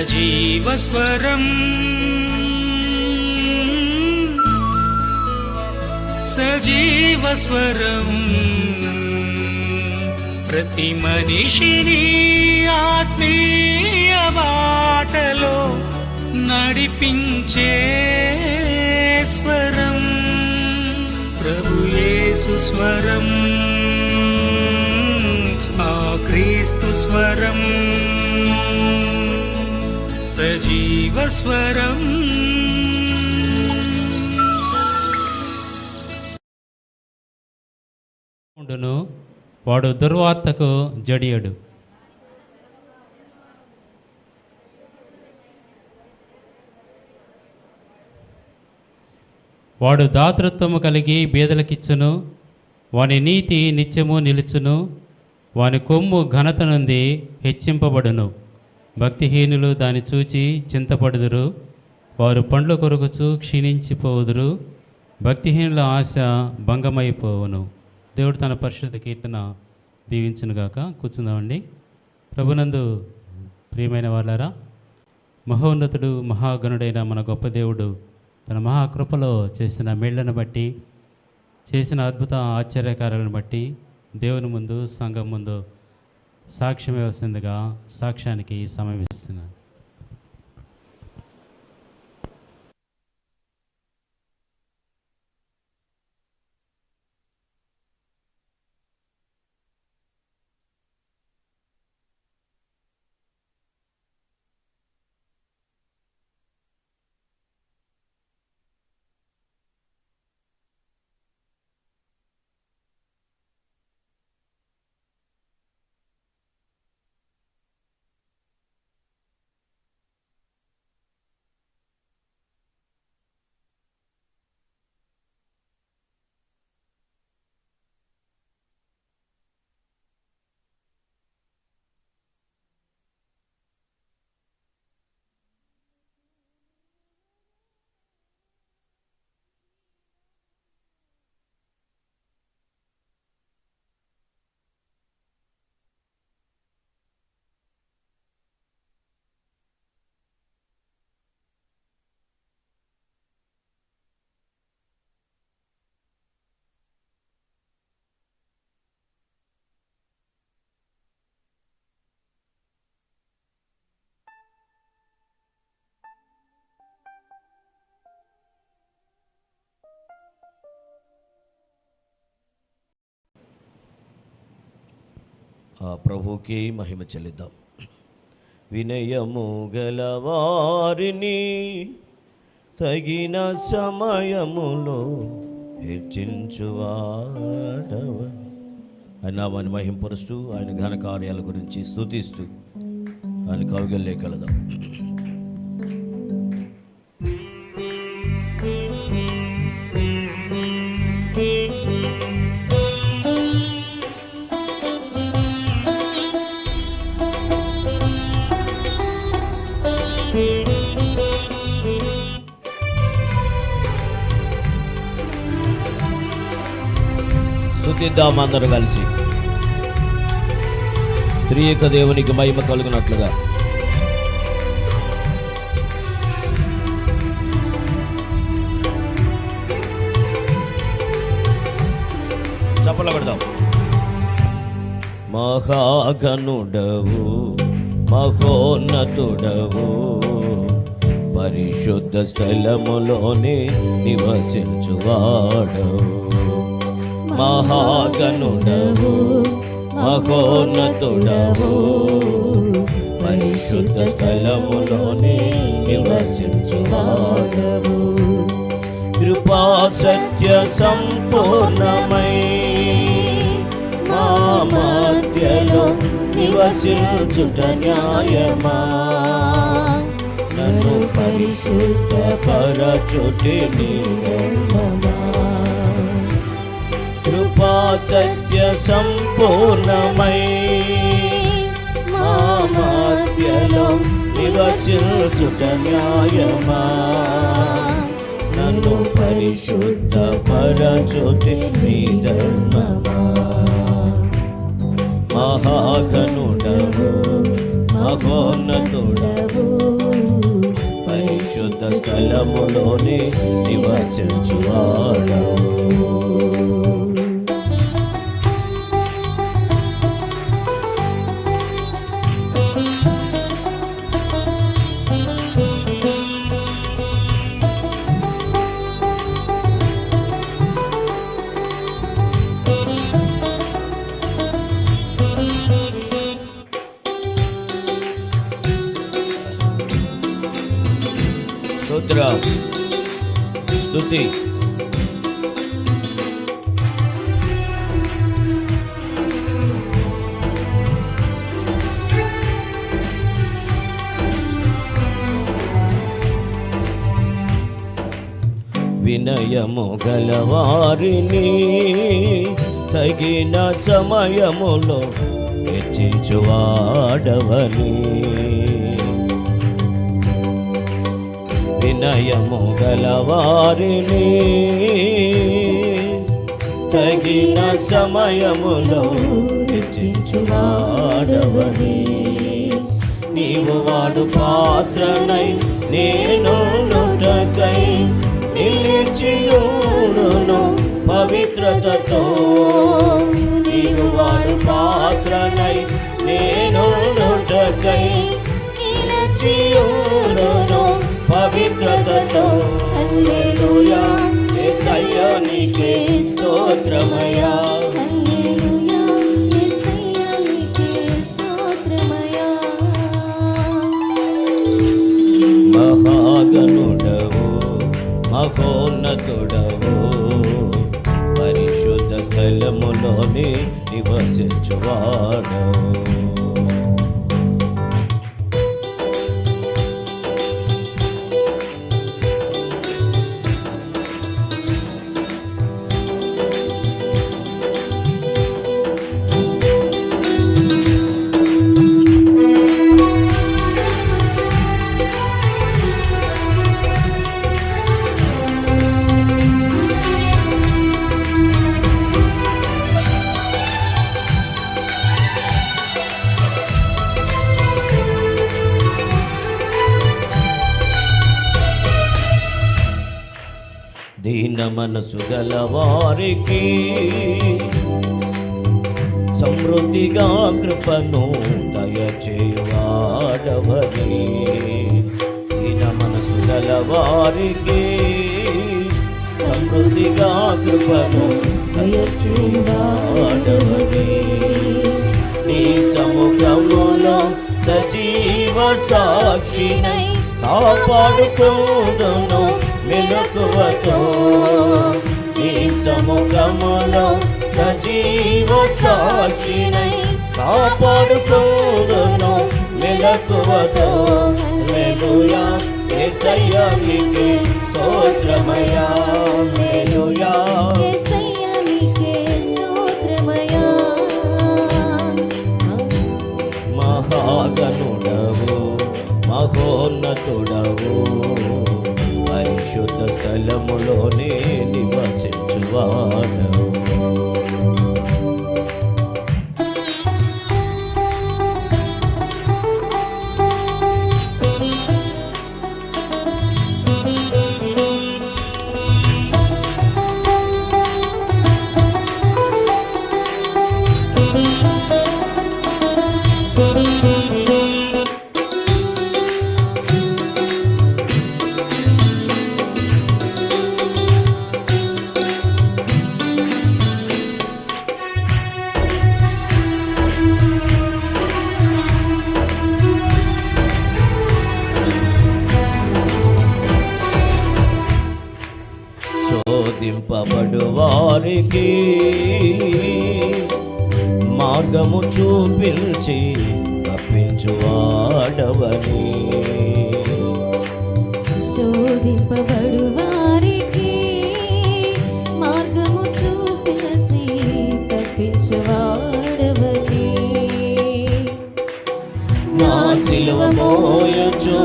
సజీవస్వరం సజీవస్వరం ప్రతి మనిషిని ఆత్మీయ బాటలో నడిపించే స్వరం ప్రభు యేసు స్వరం ఆ క్రీస్తు స్వరం సజీవ స్వరం. వాడు దుర్వార్తకు జడియడు. వాడు దాతృత్వము కలిగి బీదలకిచ్చును, వాని నీతి నిత్యము నిలుచును, వాని కొమ్ము ఘనత నుండి హెచ్చింపబడును. భక్తిహీనులు దాన్ని చూచి చింతపడుదురు, వారు పండ్ల కొరకుచు క్షీణించిపోవుదురు. భక్తిహీనుల ఆశ భంగమైపోవును. దేవుడు తన పరిశుద్ధ కీర్తన దీవించునుగాక. కూర్చుందామండి. ప్రభునందు ప్రియమైన వాళ్ళారా, మహోన్నతుడు మహాగణుడైన మన గొప్ప దేవుడు తన మహాకృపలో చేసిన మేళ్లను బట్టి, చేసిన అద్భుత ఆశ్చర్యకార్యాలను బట్టి దేవుని ముందు సంఘం ముందు సాక్ష్యం ఇవ్వాల్సిందిగా సాక్ష్యానికి సమయం ఇస్తున్నాను. ఆ ప్రభుకి మహిమ చెల్లిద్దాం. వినయము గలవారిని తగిన సమయములో హెచ్చించువాడవ. ఆయన నామాన్ని మహింపరుస్తూ ఆయన ఘన కార్యాల గురించి స్తుతిస్తూ ఆయన కవిగల్లోకి వెళదాం. స్తుతిద్దాం అందరూ కలిసి. త్రియేక దేవునికి మహిమ కలుగునట్లుగా. చప్పట్లు కొడదాం. మహాగణుడవు మహోన్నతుడవు పరిశుద్ధ స్థలములోనే నివసించువాడవు. మహాగణుడవు మహోన్నతుడవు పరిశుద్ధ స్థలములోనే నివసించువాడవు. కృపా సత్య సంపూర్ణమై మా మధ్యలో నివసించుట న్యాయమా. నన్ను పరిశుద్ధ పరచుటి నీవెమ్మా. కృపా సత్య సంపూర్ణమై మా మధ్యలో నివసించుట న్యాయమా. నన్ను పరిశుద్ధ పరచుటి నీ ధర్మమా. మహాగణుడవు మహోన్నతుడవు స్థలములోనే నివసించువాడవు. స్తోత్రం, స్తుతి. వినయము గలవారిని తగిన సమయములో హెచ్చించువాడవని. వినయము గలవారిని తగిన సమయములో హెచ్చించువాడవని. నీవు వాడు పాత్రనై నేను నుటకై నిలిచియుడును పవిత్రతతో. నీవు వాడు పాత్రనై నేను నుటకై నిలిచియుడును పవిత్రతతో. హల్లెలూయా, యేసయ్యా నీకే స్తోత్రమయ్యా. హల్లెలూయా, యేసయ్యా నీకే స్తోత్రమయ్యా. మహాగణుడవు, మహోన్నతుడవు, పరిశుద్ధ స్థలములోనే నివసించువాడవు. దీన మనసు గలవారికి సమృద్ధిగా కృపను దయచేయువాడవని. దీన మనసు గలవారికి సమృద్ధిగా కృపను దయచేయువాడవని. నీ సముఖములో సజీవ సాక్షినై కాపాడుకోదును మెలకువతో. నీ సముఖములో సజీవ సాక్షినై కాపాడుకోదును మెలకువతో. హల్లెలూయా, యేసయ్యా నీకే స్తోత్రమయ్యా. హల్లెలూయా, యేసయ్యా నీకే స్తోత్రమయ్యా. మహాగణుడవు, మహోన్నతుడవు, పరిశుద్ధ స్థలములోనే నివసించువాడవు. శోధింపబడు వారికి మార్గము చూపించి తప్పించువాడవని. శోధింపబడు వారికి మార్గము చూపించి తప్పించువాడవని. నా సిలువ మోయచు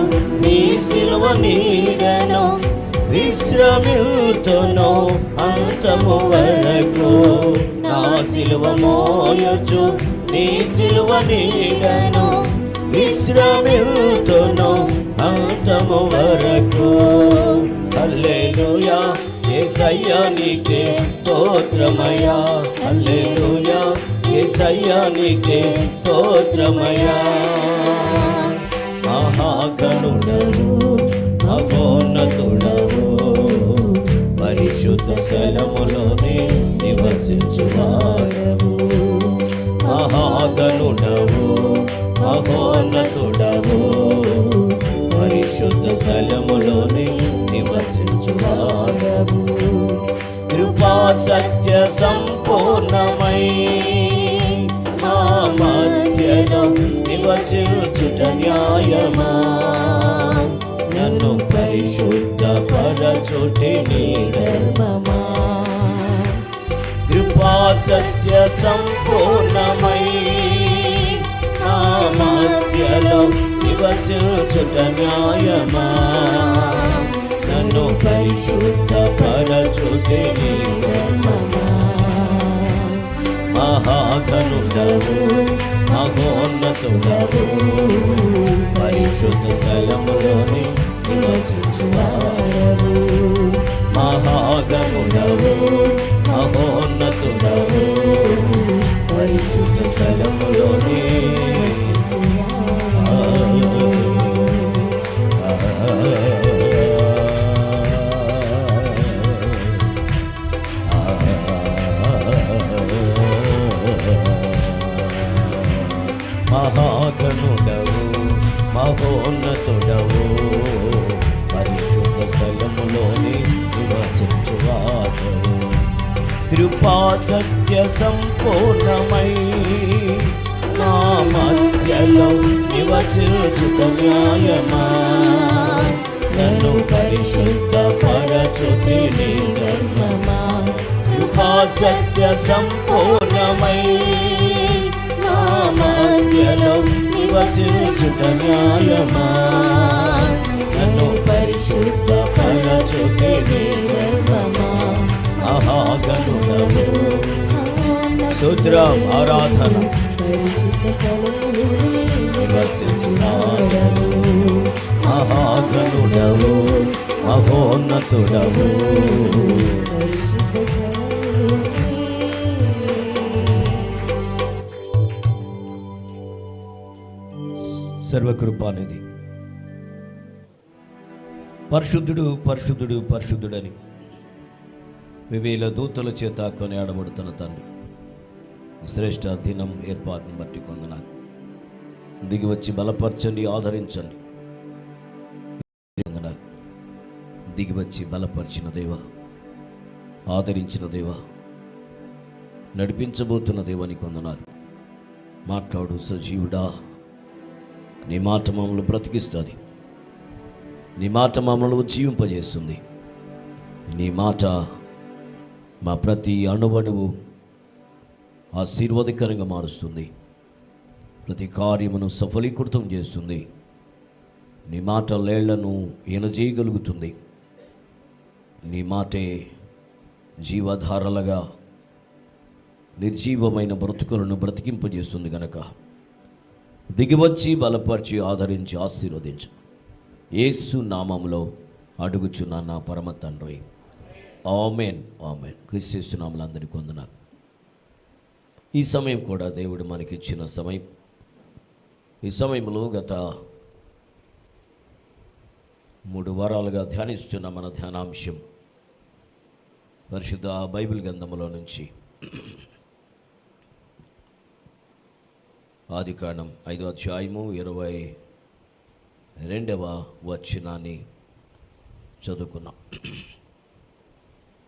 నీ సిలువ నీడను విశ్రమిల్తును అంతము వరకు. నా సిలువ మోయచు నీ సిలువ నీడను విశ్రమిల్తును అంతము వరకు. హల్లెలూయా యేసయ్యా నీకే స్తోత్రమయ్యా. హల్లెలూయా యేసయ్యా నీకే స్తోత్రమయ్యా. మహాగణుడవు మహోన్నతుడవు పరిశుద్ధ స్థలములోనే నివసించువాడవు. మహాగణుడవు మహోన్నతుడవు పరిశుద్ధ స్థలములోనే నివసించువాడవు. కృపా సత్య సంపూర్ణమై మా మధ్యలో నివసించుట న్యాయమా. నన్ను పరిశుద్ధ పరచుటే నీ ధర్మమా. కృపా సత్య సంపూర్ణమై మా మధ్యలో నివసించుట న్యాయమా. నన్ను పరిశుద్ధ పరచుటే నీ ధర్మమా. మహాగణుడవు మహోన్నతుడవు పరిశుద్ధ స్థలములోని నివసించువాడవు. మహాగణుడవు మహోన్నతుడవు పరిశుద్ధ స్థలములోని మహాగణుడవు మహోన్నతుడవు పరిశుద్ధ స్థలములోని నివసించువాడు. కృపా సత్య సంపూర్ణమై నా మధ్యలో నివసించుట న్యాయమా. నన్ను పరిశుద్ధ పరచుటే నీ ధర్మమా. కృపా సత్య సంపూర్ణమై నా మధ్యలో నివసించుట న్యాయమా. నన్ను పరిశుద్ధ పరచుటే నీ ధర్మమా. మహాగణుడవు స్తోత్రం ఆరాధన నివసించువాడవు. మహాగణుడవు మహోన్నతుడవు సర్వకృపానిధి పరిశుద్ధుడు పరిశుద్ధుడు పరిశుద్ధుడని వివేల దూతల చేత కొనియాడబడుతున్న తండ్రి, శ్రేష్ఠ దినం ఏర్పాటును బట్టి కొందనాలు. దిగివచ్చి బలపరచండి, ఆదరించండి. దిగివచ్చి బలపరిచిన దేవా, ఆదరించిన దేవా, నడిపించబోతున్న దేవాని కొందనాలు. మాట్లాడు సజీవుడా, నీ మాట మమ్మల్ని బ్రతికిస్తుంది, నీ మాట మమ్మల్ని జీవింపజేస్తుంది. నీ మాట మా ప్రతి అణువణువు ఆశీర్వాదకరంగా మారుస్తుంది, ప్రతి కార్యమును సఫలీకృతం చేస్తుంది. నీ మాట లేళ్లను ఎనజేయగలుగుతుంది. నీ మాటే జీవధారలుగా నిర్జీవమైన బ్రతుకులను బ్రతికింపజేస్తుంది గనక దిగివచ్చి బలపరిచి ఆదరించి ఆశీర్వదించు. యేసు నామములో అడుగుచున్నా నా పరమ తండ్రి, ఆమేన్ ఆమేన్. క్రీస్తు నామములో అందరికీ వందనాలు. ఈ సమయం కూడా దేవుడు మనకిచ్చిన సమయం. ఈ సమయంలో గత 3 వారాలుగా ధ్యానిస్తున్న మన ధ్యానాంశం పరిశుద్ధ బైబిల్ గ్రంథములో నుంచి ఆదికాండం 5వ అధ్యాయము 22వ వచనాన్ని చదువుకున్నాం.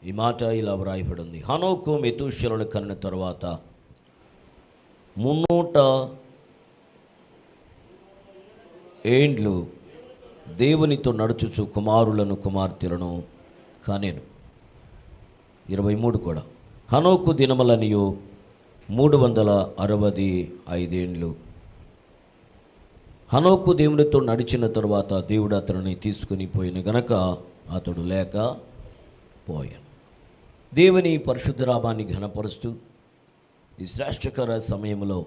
ఈ మాట ఇలా వ్రాయబడింది: హనోకు మెతూషెలను కనిన తరువాత 300 ఏండ్లు దేవునితో నడుచుచు కుమారులను కుమార్తెలను కానేను. 23 కూడా. హనోకు దినములనియు 365 ఏండ్లు. హనోకు దేవునితో నడిచిన తరువాత దేవుడు అతనిని తీసుకుని పోయిన గనక అతడు లేకపోయాను. దేవుని పరిశుద్ధ నామాన్ని ఘనపరుస్తూ ఈ శ్రేష్టకర సమయంలో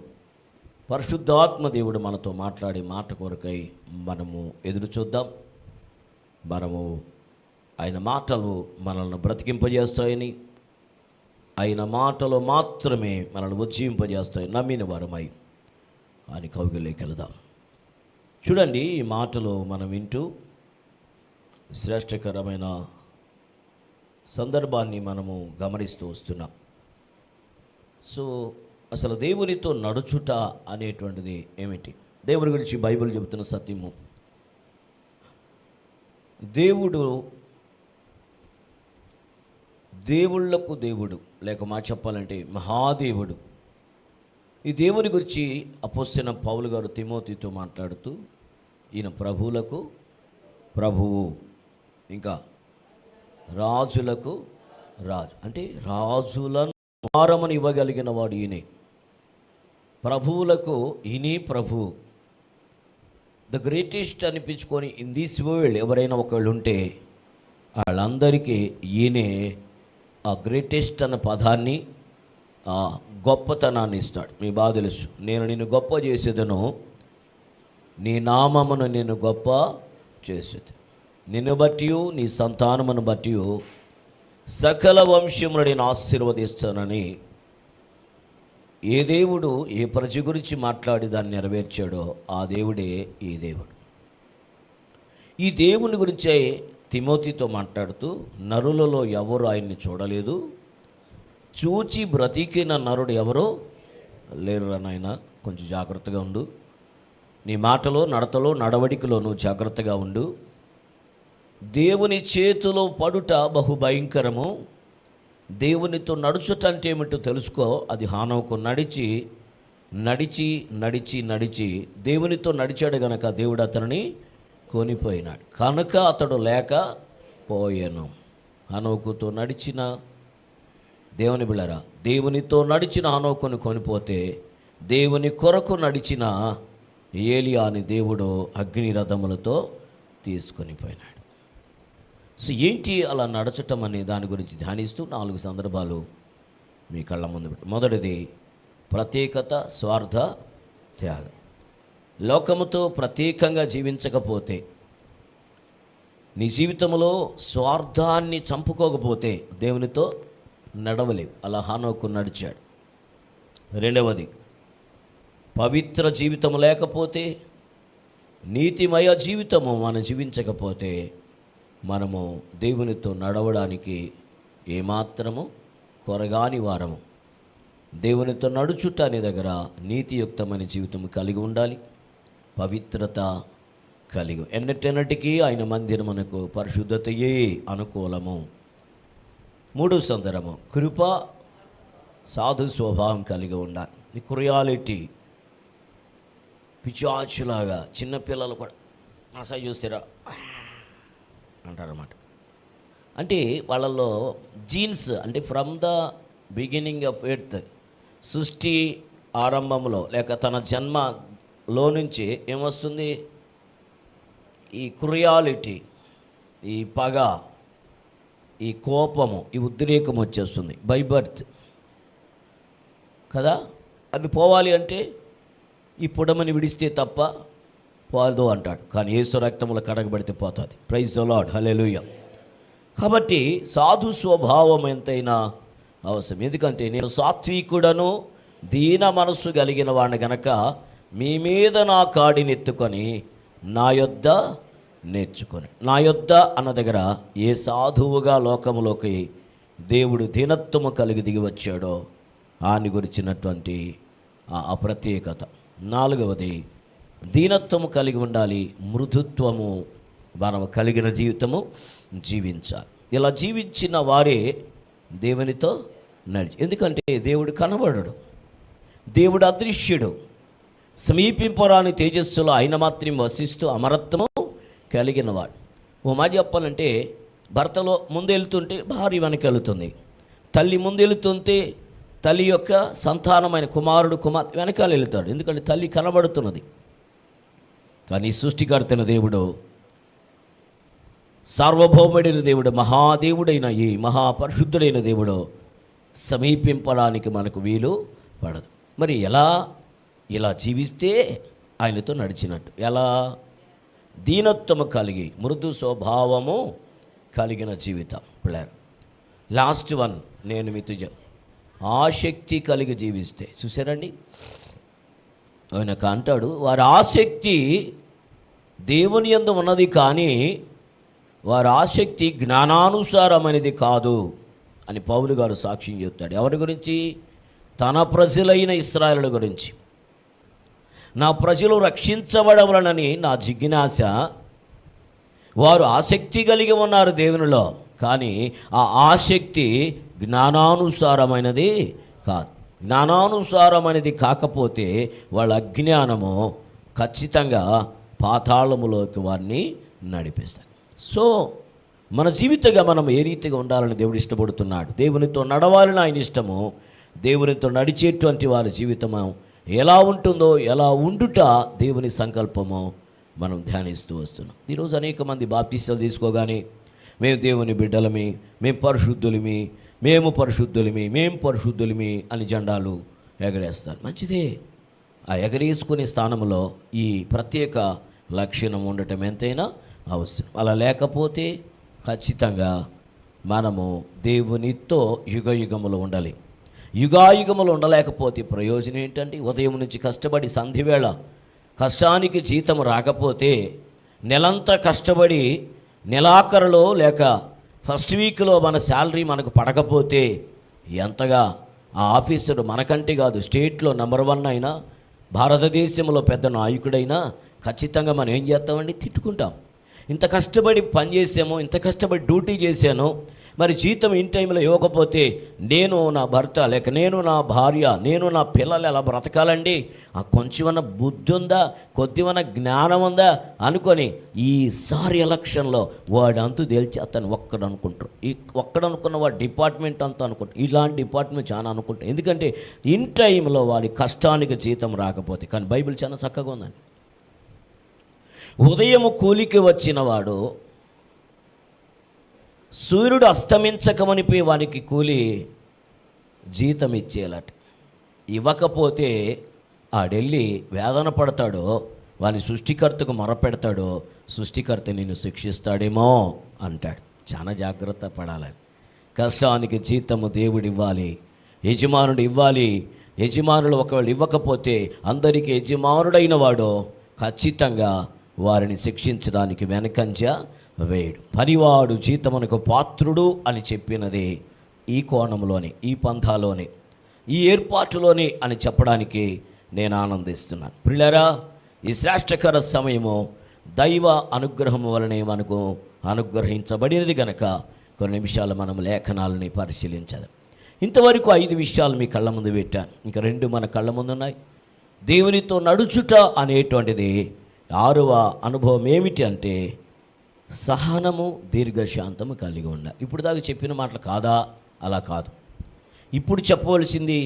పరిశుద్ధాత్మ దేవుడు మనతో మాట్లాడే మాట కొరకై మనము ఎదురు చూద్దాం. మనము ఆయన మాటలు మనల్ని బ్రతికింపజేస్తాయని, ఆయన మాటలు మాత్రమే మనల్ని ఉజ్జీవింపజేస్తాయి నమ్మిన వారమై ఆయన కౌగిలిలోకి వెళదాం. చూడండి, ఈ మాటలు మనం వింటూ శ్రేష్టకరమైన సందర్భాన్ని మనము గమనిస్తూ వస్తున్నాం. సో అసలు దేవునితో నడుచుట అనేటువంటిది ఏమిటి? దేవుని గురించి బైబిల్ చెబుతున్న సత్యము, దేవుడు దేవుళ్లకు దేవుడు, లేక మా చెప్పాలంటే మహాదేవుడు. ఈ దేవుని గురించి అపోస్తలుడైన పౌలు గారు తిమోతితో మాట్లాడుతూ, ఈయన ప్రభువులకు ప్రభువు, ఇంకా రాజులకు రాజు. అంటే రాజులను వారమని ఇవ్వగలిగిన వాడు ఈయనే, ప్రభువులకు ఈయనే ప్రభువు. ద గ్రేటెస్ట్ అనిపించుకొని ఇన్ దిస్ వరల్డ్ ఎవరైనా ఒకళ్ళు ఉంటే వాళ్ళందరికీ ఈయనే ఆ గ్రేటెస్ట్ అన్న పదాన్ని, ఆ గొప్పతనాన్ని ఇస్తాడు. మీ బాధ తెలుసు, నేను నిన్ను గొప్ప చేసేదను, నీ నామమును నేను గొప్ప చేసేది, నిన్ను బట్టి నీ సంతానమును బట్టి సకల వంశమును నేను ఆశీర్వదిస్తానని ఏ దేవుడు ఏ ప్రజ గురించి మాట్లాడి దాన్ని నెరవేర్చాడో ఆ దేవుడే ఈ దేవుడు. ఈ దేవుని గురించే తిమోతితో మాట్లాడుతూ, నరులలో ఎవరు ఆయన్ని చూడలేదు, చూచి బ్రతికిన నరుడు ఎవరో లేరు నాయన. కొంచెం జాగ్రత్తగా ఉండు, నీ మాటలో నడతలో నడవడికలో నువ్వు జాగ్రత్తగా ఉండు. దేవుని చేతిలో పడుట బహుభయంకరము. దేవునితో నడుచుట అంటే ఏమిటో తెలుసుకో. అది హానోకు నడిచి నడిచి నడిచి నడిచి దేవునితో నడిచాడు గనక దేవుడు అతనిని కొనిపోయినాడు, కనుక అతడు లేకపోయాను. హానోకుతో నడిచిన దేవుని బిళ్ళరా, దేవునితో నడిచిన హానోకుని కొనిపోతే దేవుని కొరకు నడిచిన ఏలియాని దేవుడు అగ్ని రథములతో తీసుకొని పోయినాడు. సో ఏంటి అలా నడచటం అనే దాని గురించి ధ్యానిస్తూ 4 సందర్భాలు మీ కళ్ళ ముందు పెట్టు. మొదటిది ప్రత్యేకత, స్వార్థ, త్యాగం. లోకముతో ప్రత్యేకంగా జీవించకపోతే, నీ జీవితంలో స్వార్థాన్ని చంపుకోకపోతే దేవునితో నడవలేవు. అలా హానోకు నడిచాడు. రెండవది పవిత్ర జీవితం లేకపోతే, నీతిమయ జీవితము మనం జీవించకపోతే మనము దేవునితో నడవడానికి ఏమాత్రము కొరగాని వారము. దేవునితో నడుచుట అనే దగ్గర నీతియుక్తమైన జీవితం కలిగి ఉండాలి, పవిత్రత కలిగి. ఎన్నటెన్నటికీ ఆయన మందిరమునకు పరిశుద్ధతయే అనుకూలము. 3 సందర్భము కృప, సాధు స్వభావం కలిగి ఉండాలి. ఈ క్రుయాలిటీ, పిచాచులాగా చిన్నపిల్లలు కూడా అసలు చూస్తారా అంటారన్నమాట. అంటే వాళ్ళల్లో జీన్స్, అంటే from the beginning of earth, సృష్టి ఆరంభంలో లేక తన జన్మలో నుంచి ఏమొస్తుంది? ఈ క్రుయాలిటీ, ఈ పగ, ఈ కోపము, ఈ ఉద్రేకం వచ్చేస్తుంది బై బర్త్ కదా. అవి పోవాలి అంటే ఈ పుడమని విడిస్తే తప్ప పోదు అంటాడు. కానీ యేసు రక్తములో కడగబడితే పోతుంది. ప్రైజ్ ద లార్డ్, హల్లెలూయా. కాబట్టి సాధు స్వభావం ఎంతైనా అవసరం. ఎందుకంటే నేను సాత్వికుడను దీన మనస్సు కలిగిన వాడిని గనక మీ మీద నా కాడిని ఎత్తుకొని నా యొద్ద నేర్చుకొని. నా యొద్ద అన్న దగ్గర ఏ సాధువుగా లోకములోకి దేవుడు దీనత్వము కలిగి దిగి వచ్చాడో ఆయన గురించినటువంటి ఆ ప్రత్యేకత. 4వది దీనత్వము కలిగి ఉండాలి, మృదుత్వము మనం కలిగిన జీవితము జీవించాలి. ఇలా జీవించిన వారే దేవునితో నడిచి. ఎందుకంటే దేవుడు కనబడడు, దేవుడు అదృశ్యుడు, సమీపింపరాని తేజస్సులో ఆయన మాత్రం వసిస్తూ అమరత్వము కలిగిన వాడు. ఓ మాట చెప్పాలంటే, భర్తలో ముందెళ్తుంటే భార్య వెనక వెళుతుంది, తల్లి ముందెళ్తుంటే తల్లి యొక్క సంతానమైన కుమారుడు కుమార్తె వెనకాల వెళుతాడు. ఎందుకంటే తల్లి కనబడుతున్నది. కానీ సృష్టికర్తైన దేవుడు, సార్వభౌముడైన దేవుడు, మహాదేవుడైన ఈ మహాపరిశుద్ధుడైన దేవుడు సమీపింపడానికి మనకు వీలు పడదు. మరి ఎలా ఇలా జీవిస్తే ఆయనతో నడిచినట్టు. ఎలా? దీనత్వము కలిగి మృదు స్వభావము కలిగిన జీవితం. పిల్లలు, లాస్ట్ వన్ నేను మీతో ఆసక్తి కలిగి జీవిస్తే. చూసారండి, ఆయనకు అంటాడు, వారి ఆసక్తి దేవుని యందు ఉన్నది, కానీ వారి ఆసక్తి జ్ఞానానుసారమైనది కాదు అని పౌలు గారు సాక్ష్యం చెప్తాడు. ఎవరి గురించి? తన ప్రజలైన ఇశ్రాయేలుల గురించి. నా ప్రజలు రక్షించబడవలనని నా జిజ్ఞాస. వారు ఆసక్తి కలిగి ఉన్నారు దేవునిలో, కానీ ఆ ఆసక్తి జ్ఞానానుసారమైనది కాదు. జ్ఞానానుసారమైనది కాకపోతే వాళ్ళ అజ్ఞానము ఖచ్చితంగా పాతాళములోకి వారిని నడిపిస్తాయి. సో మన జీవితంగా మనం ఏ రీతిగా ఉండాలని దేవుడు ఇష్టపడుతున్నాడు. దేవునితో నడవాలని ఆయన ఇష్టము. దేవునితో నడిచేటువంటి వారి జీవితము ఎలా ఉంటుందో, ఎలా ఉండుట దేవుని సంకల్పము మనం ధ్యానిస్తూ వస్తున్నాం. ఈరోజు అనేక మంది బాప్టిస్టులు తీసుకోగానే మేము దేవుని బిడ్డలమి, మేము పరిశుద్ధులమి, మేము పరిశుద్ధులమి అని జెండాలు ఎగరేస్తారు. మంచిదే. ఆ ఎగరేసుకునే స్థానంలో ఈ ప్రత్యేక లక్షణం ఉండటం ఎంతైనా అవసరం. అలా లేకపోతే ఖచ్చితంగా మనము దేవునితో యుగయుగములు ఉండాలి. యుగాయుగములు ఉండలేకపోతే ప్రయోజనం ఏంటండి? ఉదయం నుంచి కష్టపడి సంధివేళ కష్టానికి జీతం రాకపోతే, నెలంతా కష్టపడి నెలాఖరులో లేక ఫస్ట్ వీక్లో మన శాలరీ మనకు పడకపోతే ఎంతగా ఆ ఆఫీసరు మనకంటే కాదు, స్టేట్లో నెంబర్ 1 అయినా, భారతదేశంలో పెద్ద నాయకుడైనా ఖచ్చితంగా మనం ఏం చేస్తామండి? తిట్టుకుంటాం. ఇంత కష్టపడి పని చేసాము, ఇంత కష్టపడి డ్యూటీ చేశాను, మరి జీతం ఇన్ టైంలో ఇవ్వకపోతే నేను నా భర్త, లేక నేను నా భార్య, నేను నా పిల్లలు ఎలా బ్రతకాలండి? ఆ కొంచెమన్నా బుద్ధి ఉందా, కొద్దిమన్నా జ్ఞానం ఉందా అనుకొని ఈసారి ఎలక్షన్లో వాడు అంతు తేల్చేస్తాను ఒక్కడు అనుకుంటారు. ఈ ఒక్కడు అనుకున్న వాడు డిపార్ట్మెంట్ అంతా అనుకుంటారు. ఇలాంటి డిపార్ట్మెంట్ చాలా అనుకుంటారు. ఎందుకంటే ఇన్ టైంలో వాడి కష్టానికి జీతం రాకపోతే. కానీ బైబిల్ చాలా చక్కగా ఉందండి. ఉదయము కూలికి వచ్చిన వాడు సూర్యుడు అస్తమించకమనిపోయి వానికి కూలి జీతం ఇచ్చేలాట. ఇవ్వకపోతే ఆడెళ్ళి వేదన పడతాడో, వాని సృష్టికర్తకు మొరపెడతాడో, సృష్టికర్త నిన్ను శిక్షిస్తాడేమో అంటాడు. చాలా జాగ్రత్త పడాలని. కష్టానికి జీతము దేవుడు ఇవ్వాలి, యజమానుడు ఇవ్వాలి. యజమానులు ఒకవేళ ఇవ్వకపోతే అందరికీ యజమానుడైన వాడు ఖచ్చితంగా వారిని శిక్షించడానికి వెనకంజ వేయడు. పనివాడు జీతమునకు పాత్రుడు అని చెప్పినది ఈ కోణంలోనే, ఈ పంథాలోనే, ఈ ఏర్పాటులోనే అని చెప్పడానికి నేను ఆనందిస్తున్నాను. ప్రియులారా, ఈ శ్రేష్టకర సమయము దైవ అనుగ్రహం వలనే మనకు అనుగ్రహించబడినది కనుక కొన్ని నిమిషాలు మనం లేఖనాలని పరిశీలించాలి. ఇంతవరకు 5 విషయాలు మీ కళ్ళ ముందు పెట్టాను. ఇంకా 2 మన కళ్ళ ముందు ఉన్నాయి. దేవునితో నడుచుట అనేటువంటిది 6వ అనుభవం ఏమిటి అంటే సహనము, దీర్ఘశాంతము కలిగి ఉండాలి. ఇప్పుడు దాకా చెప్పిన మాటలు కాదా? అలా కాదు. ఇప్పుడు చెప్పవలసింది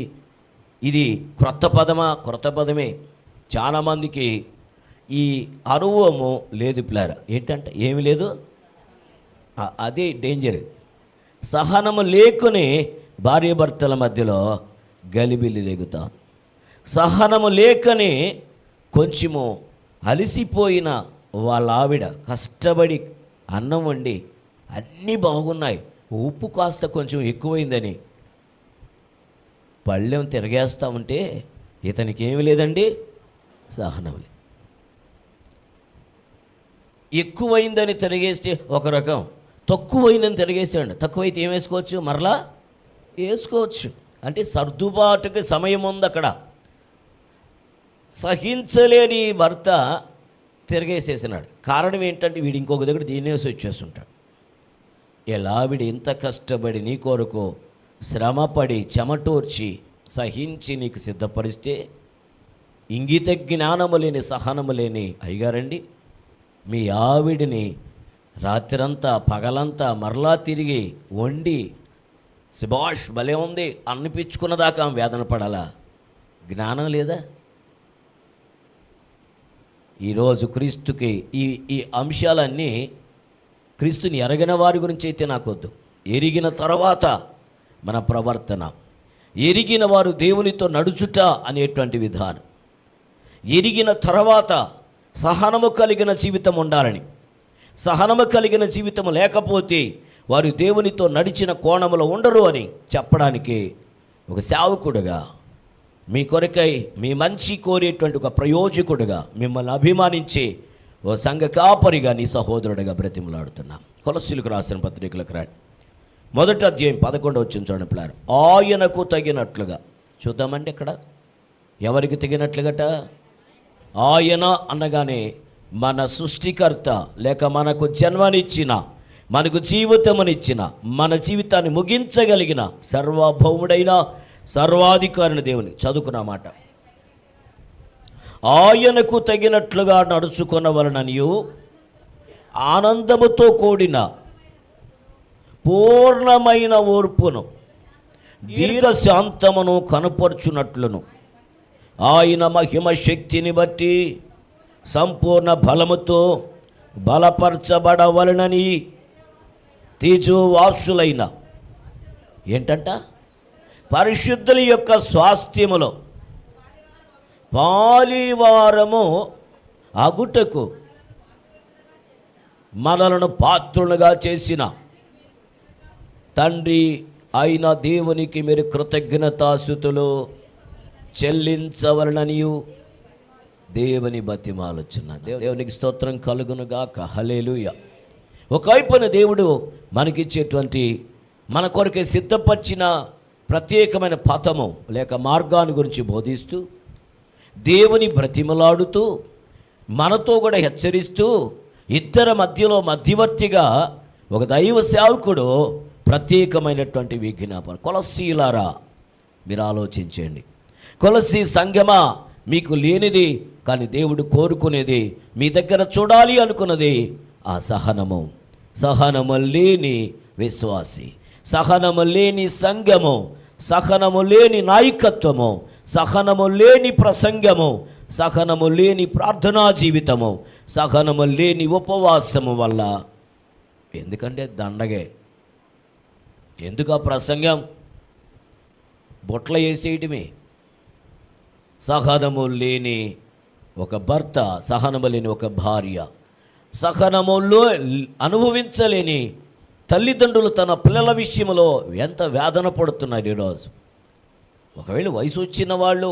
ఇది క్రొత్త పదమా? క్రొత్త పదమే. చాలామందికి ఈ అనుభవము లేదు. పిల్లారా, ఏంటంటే ఏమి లేదు, అదే డేంజర్. సహనము లేకునే భార్యాభర్తల మధ్యలో గలిబిల్లి లేగుతాం. సహనము లేకనే కొంచెము అలసిపోయిన వాళ్ళ ఆవిడ కష్టపడి అన్నం వండి అన్నీ బాగున్నాయి, ఉప్పు కాస్త కొంచెం ఎక్కువైందని పళ్ళెం తిరగేస్తూ ఉంటే ఇతనికి ఏమి లేదండి, సహనం లేదు. ఎక్కువైందని తిరగేస్తే ఒక రకం, తక్కువైందని తిరగేసాడు. తక్కువైతే ఏం వేసుకోవచ్చు? మరలా వేసుకోవచ్చు. అంటే సర్దుబాటుకి సమయం ఉంది అక్కడ. సహించలేని భర్త తిరగేసేసినాడు. కారణం ఏంటంటే వీడు ఇంకొక దగ్గర దీనేసి వచ్చేస్తుంటాడు. ఎలా వీడు ఇంత కష్టపడి నీ కొరకు శ్రమపడి చెమటోర్చి సహించి నీకు సిద్ధపరిస్తే, ఇంగిత జ్ఞానము లేని సహనము లేని అయ్యగారండి మీ ఆవిడిని రాత్రంతా పగలంతా మరలా తిరిగి వండి శభాష్ భలే ఉంది అనిపించుకున్నదాకా వేదన పడాలా? జ్ఞానం లేదా? ఈరోజు క్రీస్తుకి ఈ అంశాలన్నీ క్రీస్తుని ఎరగిన వారి గురించి అయితే నాకొద్దు. ఎరిగిన తర్వాత మన ప్రవర్తన, ఎరిగిన వారు దేవునితో నడుచుట అనేటువంటి విధానం, ఎరిగిన తర్వాత సహనము కలిగిన జీవితం ఉండాలని. సహనము కలిగిన జీవితం లేకపోతే వారు దేవునితో నడిచిన కోణములో ఉండరు అని చెప్పడానికి ఒక సేవకుడుగా, మీ కొరకై మీ మంచి కోరేటువంటి ఒక ప్రయోజకుడుగా, మిమ్మల్ని అభిమానించే ఓ సంఘ కాపరిగా నీ సహోదరుడిగా బ్రతిమలాడుతున్నాం. కొలస్సీలకు రాసిన పత్రికలకు రండి. 1వ అధ్యాయం 11వ వచనం చూడండి పిల్లారు. ఆయనకు తగినట్లుగా. చూద్దామండి ఇక్కడ ఎవరికి తగినట్లుగట? ఆయన అనగానే మన సృష్టికర్త, లేక మనకు జన్మనిచ్చిన, మనకు జీవితమునిచ్చిన, మన జీవితాన్ని ముగించగలిగిన సర్వభౌముడైన సర్వాధికారిని దేవుని చదువుకున్నమాట. ఆయనకు తగినట్లుగా నడుచుకొనవలననియు ఆనందముతో కూడిన పూర్ణమైన ఓర్పును దీర్ఘశాంతమును కనపరుచునట్లును ఆయన మహిమ శక్తిని బట్టి సంపూర్ణ బలముతో బలపరచబడవలనని తేజోవాసులైన ఏంటంట పరిశుద్ధుల యొక్క స్వాస్థ్యములో పాలివారము అగుటకు మనలను పాత్రులుగా చేసిన తండ్రి అయిన దేవునికి మీరు కృతజ్ఞతాస్తుతులు చెల్లించవలననియు దేవుని బతిమాలుచున్న దేవునికి స్తోత్రం కలుగునుగాక. హల్లెలూయా. ఒకవైపున దేవుడు మనకిచ్చేటువంటి, మన కొరకే సిద్ధపరిచిన ప్రత్యేకమైన పథము లేక మార్గాన్ని గురించి బోధిస్తూ, దేవుని బ్రతిమలాడుతూ, మనతో కూడా హెచ్చరిస్తూ, ఇద్దరి మధ్యలో మధ్యవర్తిగా ఒక దైవ సేవకుడు ప్రత్యేకమైనటువంటి విజ్ఞాపన. కొలస్సీలారా మీరు ఆలోచించండి. కొలస్సీ సంఘమా, మీకు లేనిది కానీ దేవుడు కోరుకునేది, మీ దగ్గర చూడాలి అనుకున్నది ఆ సహనము. సహనము లేని విశ్వాసి, సహనము లేని సంఘము, సహనము లేని నాయకత్వము, సహనము లేని ప్రసంగము, సహనము లేని ప్రార్థనా జీవితము, సహనము లేని ఉపవాసము వల్ల, ఎందుకంటే దండగే, ఎందుకు ఆ ప్రసంగం బొట్ల వేసేయటమే. సహనము లేని ఒక భర్త, సహనము లేని ఒక భార్య, సహనములో అనుభవించలేని తల్లిదండ్రులు తన పిల్లల విషయంలో ఎంత వేదన పడుతున్నారు ఈరోజు. ఒకవేళ వయసు వచ్చిన వాళ్ళు,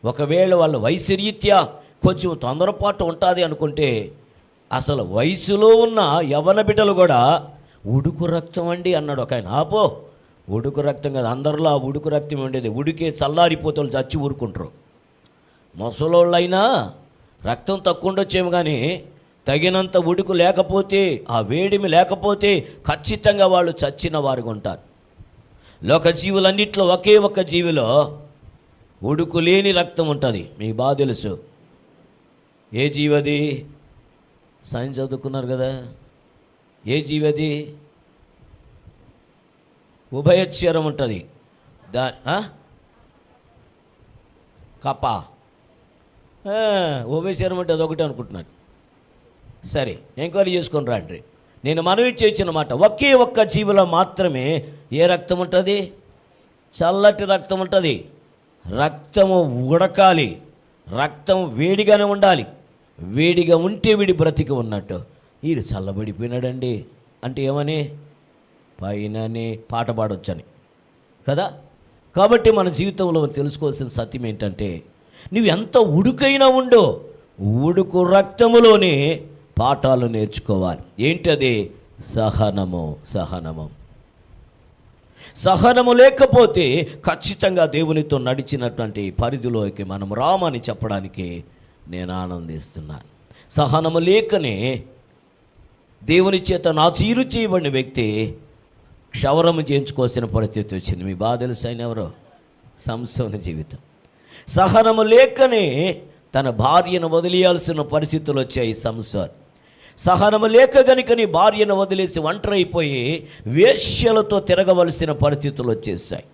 ఒకవేళ వాళ్ళ వయసు రీత్యా కొంచెం తొందరపాటు ఉంటుంది అనుకుంటే, అసలు వయసులో ఉన్న యవ్వన బిడ్డలు కూడా ఉడుకు రక్తం అండి అన్నాడు ఒక ఆయన. ఆపో, ఉడుకు రక్తం కదా, అందరిలో ఆ ఉడుకు రక్తం ఉండేది. ఉడికే చల్లారిపోతే వాళ్ళు చచ్చి ఊరుకుంటారు. ముసలోళ్ళైనా రక్తం తక్కువ ఉండొచ్చేమో కానీ తగినంత ఉడుకు లేకపోతే, ఆ వేడిమి లేకపోతే ఖచ్చితంగా వాళ్ళు చచ్చిన వారుగా ఉంటారు. లోక జీవులన్నింటిలో ఒకే ఒక్క జీవిలో ఉడుకు లేని రక్తం ఉంటుంది. మీకు బాగా తెలుసు ఏ జీవది? సైన్స్ చదువుకున్నారు కదా. ఏ జీవది? ఉభయచరం ఉంటుంది. కప్ప. ఉభయచరం అంటే అదొకటి అనుకుంటున్నాను. సరే, ఎంక్వైరీ చేసుకొని రండి. నేను మనవి చేసిన మాట, ఒకే ఒక్క జీవిలో మాత్రమే ఏ రక్తం ఉంటుంది? చల్లటి రక్తం ఉంటుంది. రక్తము ఉడకాలి, రక్తం వేడిగానే ఉండాలి. వేడిగా ఉంటే వీడి బ్రతికి ఉన్నట్టు. వీడు చల్లబడిపోయినాడండి అంటే ఏమని? పైననే పాట పాడొచ్చని కదా. కాబట్టి మన జీవితంలో తెలుసుకోవాల్సిన సత్యం ఏంటంటే, నువ్వు ఎంత ఉడుకైనా ఉండో, ఉడుకు రక్తములోనే పాఠాలు నేర్చుకోవాలి. ఏంటది? సహనము. సహనము సహనము లేకపోతే ఖచ్చితంగా దేవునితో నడిచినటువంటి పరిధిలోకి మనం రామని చెప్పడానికి నేను ఆనందిస్తున్నాను. సహనము లేకనే దేవుని చేత నా చీరు చేయబడిన వ్యక్తి క్షవరము చేయించుకోవాల్సిన పరిస్థితి వచ్చింది. మీ బాధ తెలుసు ఆయన ఎవరో? సంసోను జీవితం. సహనము లేకనే తన భార్యను వదిలేయాల్సిన పరిస్థితులు వచ్చాయి సంసోను. సహనము లేక గనుక నీ భార్యను వదిలేసి ఒంటరైపోయి వేశ్యలతో తిరగవలసిన పరిస్థితులు వచ్చేసాయి.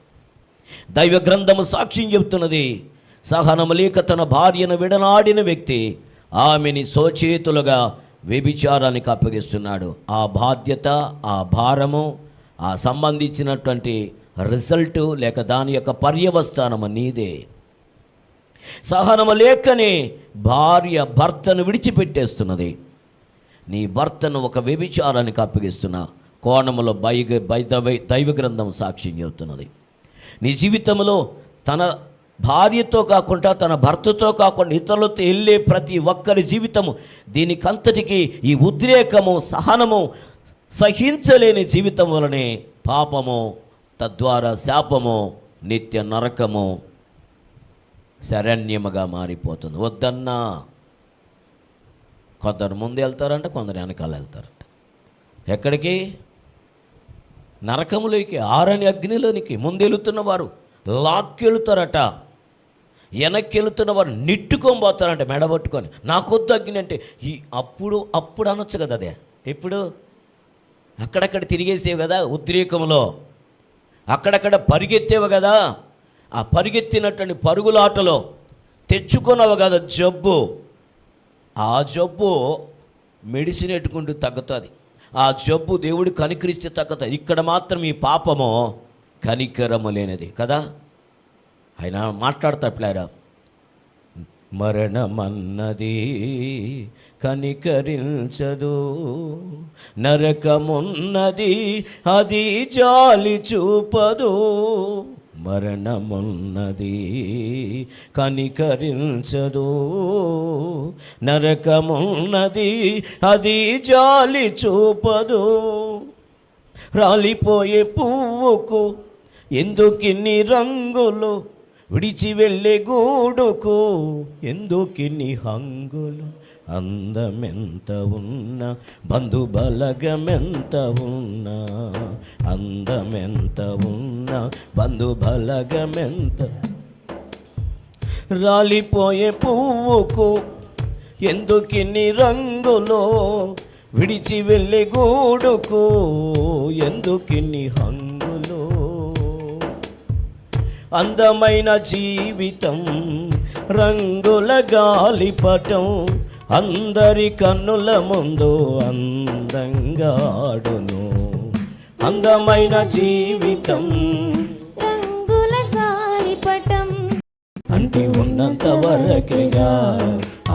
దైవ గ్రంథము సాక్ష్యం చెబుతున్నది, సహనము లేక తన భార్యను విడనాడిన వ్యక్తి ఆమెని సోచేతులుగా వ్యభిచారానికి అప్పగిస్తున్నాడు. ఆ బాధ్యత, ఆ భారము, ఆ సంబంధించినటువంటి రిజల్టు లేక దాని యొక్క పర్యవస్థానము నీదే. సహనము లేకనే భార్య భర్తను విడిచిపెట్టేస్తున్నది. నీ భర్తను ఒక వ్యభిచారానికి అప్పగిస్తున్న కోణములో దైవ గ్రంథం సాక్ష్యం చెబుతున్నది. నీ జీవితంలో తన భార్యతో కాకుండా తన భర్తతో కాకుండా ఇతరులతో వెళ్ళే ప్రతి ఒక్కరి జీవితము దీనికంతటికి ఈ ఉద్రేకము సహనము సహించలేని జీవితం వలనే పాపము, తద్వారా శాపము, నిత్య నరకము శరణ్యముగా మారిపోతుంది. వద్దన్నా కొందరు ముందు వెళ్తారంట, కొందరు వెనకాల వెళ్తారంట. ఎక్కడికి? నరకములోకి, ఆరని అగ్నిలోనికి. ముందెలుతున్న వారు లాక్కెళ్తారట, వెనక్కి వెళుతున్న వారు నిట్టుకొని మెడబట్టుకొని. నాకొద్దు అగ్ని అంటే అప్పుడు అనొచ్చు కదా. అదే ఎప్పుడు? అక్కడక్కడ తిరిగేసేవి కదా ఉద్రేకంలో, అక్కడక్కడ పరిగెత్తేవి కదా. ఆ పరిగెత్తినటువంటి పరుగులాటలో తెచ్చుకున్నావు కదా జబ్బు. ఆ జబ్బు మెడిసిన్ ఎట్టుకుంటూ తగ్గుతుంది. ఆ జబ్బు దేవుడు కనికరిస్తే తగ్గుతుంది. ఇక్కడ మాత్రం ఈ పాపము కనికరము లేనిది కదా. ఆయన మాట్లాడతాడు, మరణమన్నది కనికరించదు, నరకమున్నది అది జాలి చూపదు. మరణమున్నది కనికరించదు, నరకమున్నది అది జాలి చూపదు. రాలిపోయే పువ్వుకు ఎందుకిన్ని రంగులు, విడిచి వెళ్ళే గూడుకు ఎందుకిన్ని హంగులు. అందమెంత ఉన్నా, బంధుబలగమెంత ఉన్నా, అందమెంత ఉన్నా, బంధుబలగమెంత. రాలిపోయే పువ్వుకు ఎందుకిన్ని రంగులో, విడిచి వెళ్ళే గూడుకు ఎందుకిన్ని హంగులో. అందమైన జీవితం రంగుల గాలిపటం, అందరి కన్నుల ముందు అందంగా ఆడును. అందమైన జీవితం రంగుల గాలిపటం, అంటే ఉన్నంత వరకేగా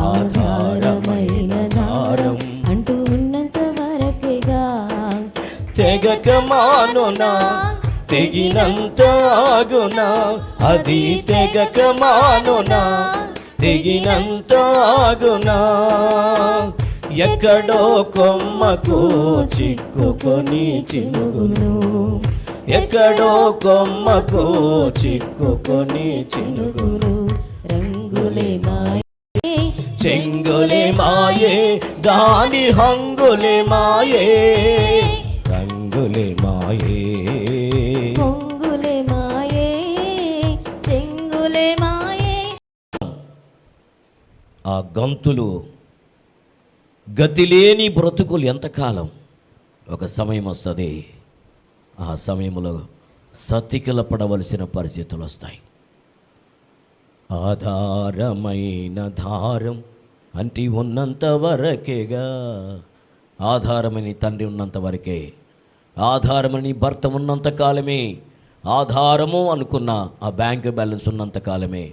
ఆధారమైన దారం. అంటూ ఉన్నంత వరకేగా తెగక మానునా, తెగినంత ఆగునా. అది తెగక మానునా, తెగినంత ఆగునా. ఎక్కడో కొమ్మకు చిక్కుకొని చినుగును, ఎక్కడో కొమ్మకు చిక్కుకొని చినుగును. రంగులే మాయే, చెంగులే మాయే, దాని హంగులే మాయే. రంగులే మాయే, పొంగులే మాయే, చెంగులే మాయే. ఆ గంతులు గతిలేని బ్రతుకులు ఎంతకాలం? ఒక సమయం వస్తుంది, ఆ సమయంలో సతికిల పడవలసిన పరిస్థితులు వస్తాయి. ఆధారమైన దారం అంటే ఉన్నంత వరకేగా. ఆధారమని తండ్రి ఉన్నంత వరకే, ఆధారమని భర్త ఉన్నంత కాలమే, ఆధారము అనుకున్న ఆ బ్యాంక్ బ్యాలెన్స్ ఉన్నంత కాలమే.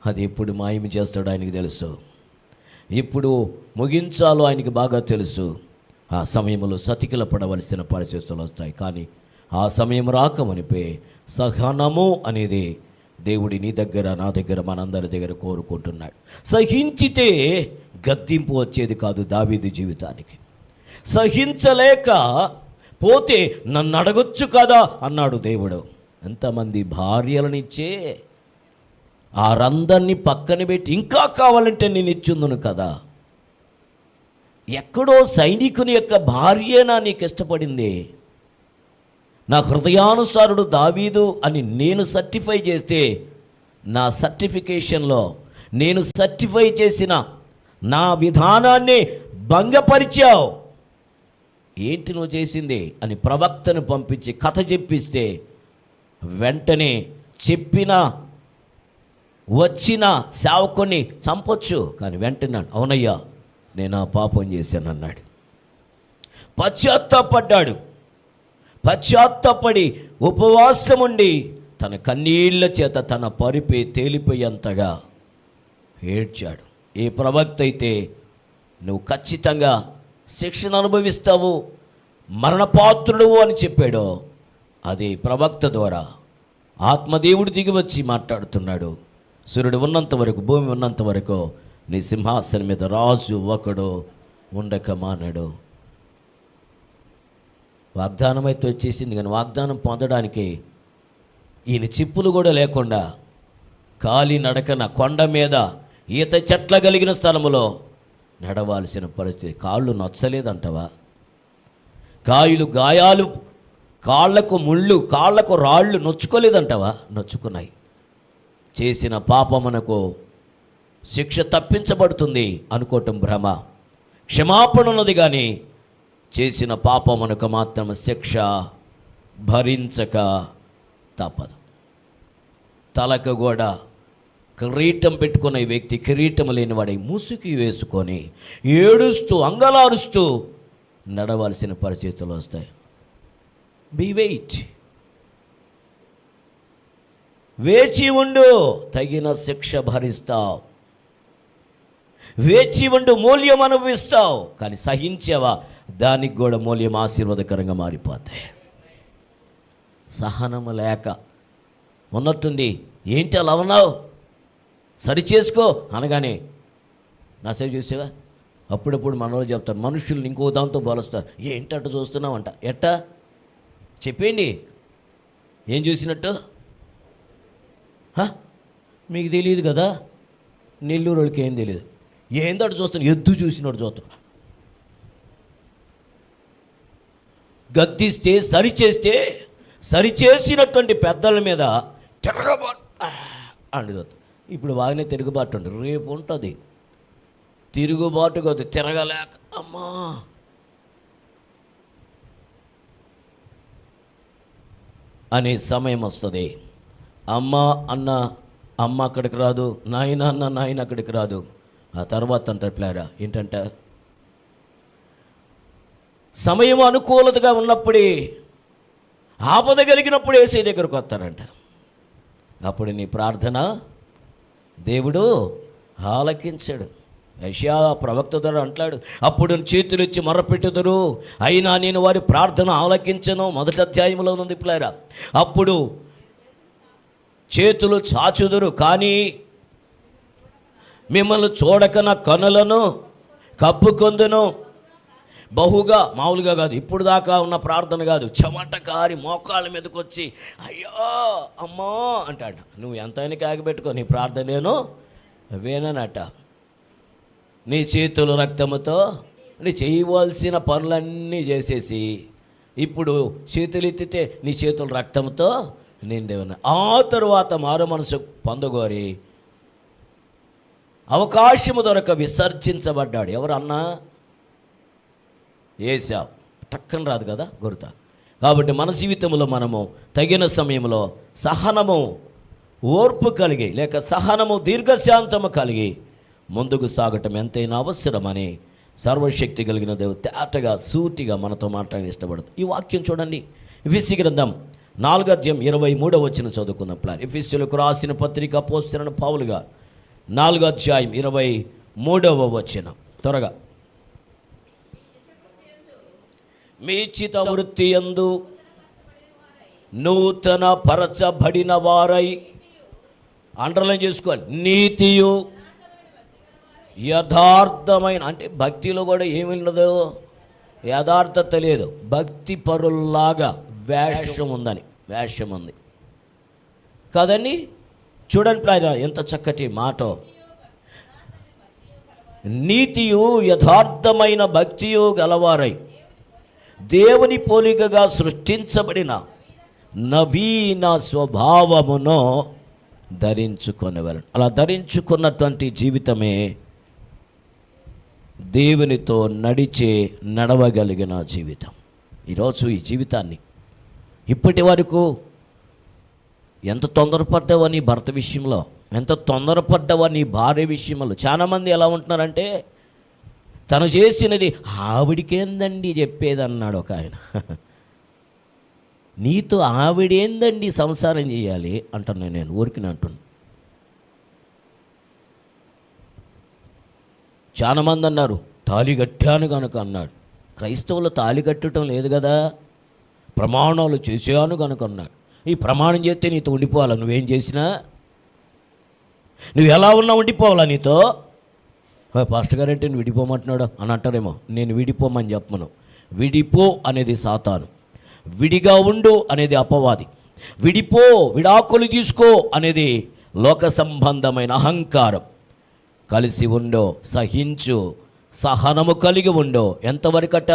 అది ఎప్పుడు మాయం చేస్తాడో ఆయనకి తెలుసు, ఇప్పుడు ముగించాలో ఆయనకి బాగా తెలుసు. ఆ సమయంలో సతికిల పడవలసిన పరిస్థితులు వస్తాయి. కానీ ఆ సమయం రాకమనిపే సహనము అనేది దేవుడి నీ దగ్గర, నా దగ్గర, మనందరి దగ్గర కోరుకుంటున్నాడు. సహించితే గద్దింపు వచ్చేది కాదు దావీదు జీవితానికి. సహించలేక పోతే నన్ను అడగొచ్చు కదా అన్నాడు దేవుడు. ఎంతమంది భార్యలనిచ్చే ఆరందరినీ పక్కన పెట్టి ఇంకా కావాలంటే నేను ఇచ్చుందును కదా. ఎక్కడో సైనికుని యొక్క భార్యేనా నీకు ఇష్టపడింది? నా హృదయానుసారుడు దావీదు అని నేను సర్టిఫై చేస్తే, నా సర్టిఫికేషన్లో నేను సర్టిఫై చేసిన నా విధానాన్ని భంగపరిచావు. ఏంటి నువ్వు చేసింది అని ప్రవక్తను పంపించి కథ చెప్పిస్తే వెంటనే చెప్పిన వచ్చిన సేవకుని చంపొచ్చు. కానీ వెంటనే అవునయ్యా నేను ఆ పాపం చేశాను అన్నాడు. పశ్చాత్తాపడ్డాడు. పశ్చాత్తాపడి ఉపవాసముండి తన కన్నీళ్ల చేత తన పరిపే తేలిపోయేంతగా ఏడ్చాడు. ఏ ప్రవక్త అయితే నువ్వు ఖచ్చితంగా శిక్షను అనుభవిస్తావు, మరణపాత్రుడు అని చెప్పాడో అది ప్రవక్త ద్వారా ఆత్మదేవుడు దిగి వచ్చి మాట్లాడుతున్నాడు. సూర్యుడు ఉన్నంత వరకు, భూమి ఉన్నంత వరకు నీ సింహాసనం మీద రాజు ఒకడు ఉండక మానడు. వాగ్దానం అయితే వచ్చేసింది, కానీ వాగ్దానం పొందడానికి ఈయన చిప్పులు కూడా లేకుండా కాలి నడకన కొండ మీద ఈత చెట్ల కలిగిన స్థలములో నడవాల్సిన పరిస్థితి. కాళ్ళు నచ్చలేదంటవా? గాయాలు, కాళ్లకు ముళ్ళు, కాళ్లకు రాళ్ళు నొచ్చుకోలేదంటవా? నొచ్చుకున్నాయి. చేసిన పాపమునకు శిక్ష తప్పించబడుతుంది అనుకోవటం భ్రమ. క్షమాపణ ఉన్నది, కానీ చేసిన పాపమునకు మాత్రం శిక్ష భరించక తప్పదు. తలకు కూడా కిరీటం పెట్టుకున్న ఈ వ్యక్తి కిరీటం లేనివాడై ముసుకి వేసుకొని ఏడుస్తూ అంగలారుస్తూ నడవలసిన పరిస్థితులు వస్తాయి. బీ వెయిట్, వేచి ఉండు, తగిన శిక్ష భరిస్తావు. వేచి ఉండు, మూల్యం అనుభవిస్తావు. కానీ సహించావా, దానికి కూడా మూల్యం ఆశీర్వాదకరంగా మారిపోతాయి. సహనము లేక ఉన్నట్టుండి ఏంటి అలా ఉన్నావు, సరి చేసుకో అనగానే నా సరి చూసావా. అప్పుడప్పుడు మనలో చెప్తారు, మనుషుల్ని ఇంకో దాంతో పోలుస్తారు. ఏంటట్టు చూస్తున్నావంట. ఎట్టా చెప్పండి, ఏం చూసినట్టు? మీకు తెలియదు కదా, నెల్లూరు వాళ్ళకి ఏం తెలియదు. ఏందట్టు చూస్తాను, ఎద్దు చూసినట్టు చూస్తాను. గద్దిస్తే, సరిచేస్తే, సరిచేసినటువంటి పెద్దల మీద తిరగబాటు అండి. ఇప్పుడు బాగానే తిరుగుబాటు ఉంటుంది, రేపు ఉంటుంది తిరుగుబాటు కాదు, తిరగలేక అమ్మా అనే సమయం వస్తుంది. అమ్మ అన్న అమ్మ అక్కడికి రాదు, నాయన అన్న నాయన అక్కడికి రాదు. ఆ తర్వాత అంటారా ఏంటంట, సమయం అనుకూలతగా ఉన్నప్పుడే, ఆపద కలిగినప్పుడు ఏసీ దగ్గరకు వస్తారంట. అప్పుడు నీ ప్రార్థన దేవుడు ఆలకించాడు. యెషయా ప్రవక్త ద్వారా అంటాడు, అప్పుడు చేతులిచ్చి మొరపెట్టుదురు, అయినా నేను వారి ప్రార్థన ఆలకించను. మొదటి అధ్యాయంలో ఉంది పిల్లారా. అప్పుడు చేతులు చాచుదురు, కానీ మిమ్మల్ని చూడక నా కనులను కప్పుకొందును. బహుగా, మామూలుగా కాదు, ఇప్పుడు దాకా ఉన్న ప్రార్థన కాదు, చెమట కారి మోకాళ్ళ మీదకి వచ్చి అయ్యో అమ్మో అంటాడు. నువ్వు ఎంతైనా కాగబెట్టుకో, నీ ప్రార్థనేను వేననట. నీ చేతులు రక్తముతో నీ చేయవలసిన పనులన్నీ చేసేసి ఇప్పుడు చేతులు ఎత్తితే నీ చేతులు రక్తంతో నిండేవన్న. ఆ తరువాత మారు మనసు పొందగోరి అవకాశము దొరక విసర్జించబడ్డాడు. ఎవరు అన్నా? ఏశావు. టక్కన రాదు కదా గుర్త. కాబట్టి మన జీవితంలో మనము తగిన సమయంలో సహనము, ఓర్పు కలిగి, లేక సహనము, దీర్ఘశాంతము కలిగి ముందుకు సాగటం ఎంతైనా అవసరమని సర్వశక్తి కలిగిన దేవుడు తేటగా, సూటిగా మనతో మాట్లాడి ఇష్టపడుతుంది. ఈ వాక్యం చూడండి, ఎఫెసీ గ్రంథం 4:23 చదువుకుందాం. ఎఫెసీయులకు రాసిన పత్రిక అపోస్తలుడైన పౌలు గారు 4:23 త్వరగా. మీ చిత్త వృత్తి యందు నూతన పరచబడిన వారై, అండర్లైన్ చేసుకోవాలి, నీతియు యథార్థమైన, అంటే భక్తిలో కూడా ఏమిన్నదో యథార్థత లేదు, భక్తి పరుల్లాగా వేషం ఉందని, వేషం ఉంది కాదండి. చూడండి ఎంత చక్కటి మాట. నీతియు యథార్థమైన భక్తియు గలవారై దేవుని పోలికగా సృష్టించబడిన నవీన స్వభావమును ధరించుకొనవలెను. అలా ధరించుకున్నటువంటి జీవితమే దేవునితో నడవగలిగిన జీవితం. ఈరోజు ఈ జీవితాన్ని ఇప్పటి వరకు ఎంత తొందరపడ్డావో నీ భర్త విషయంలో, ఎంత తొందరపడ్డావో నీ భార్య విషయంలో. చాలామంది ఎలా ఉంటున్నారంటే, తను చేసినది ఆవిడికేందండి చెప్పేదన్నాడు ఒక ఆయన. నీతో ఆవిడేందండి సంసారం చేయాలి అంటున్నాను నేను, ఊరికి అంటున్నాను. చాలామంది అన్నారు తాళి కట్టాను కనుక అన్నాడు. క్రైస్తవులు తాళి కట్టడం లేదు కదా, ప్రమాణాలు చేశాను కనుక అన్నాడు. ఈ ప్రమాణం చేస్తే నీతో ఉండిపోవాలా? నువ్వేం చేసినా నువ్వు ఎలా ఉన్నా ఉండిపోవాలా నీతో? పాస్టర్ గారు అంటే నువ్వు విడిపోమంటున్నాడు అని అంటారేమో. నేను విడిపోమని చెప్పను. విడిపో అనేది సాతాను, విడిగా ఉండు అనేది అపవాది, విడిపో విడాకులు తీసుకో అనేది లోక సంబంధమైన అహంకారం. కలిసి ఉండో, సహించు, సహనము కలిగి ఉండో. ఎంతవరకట?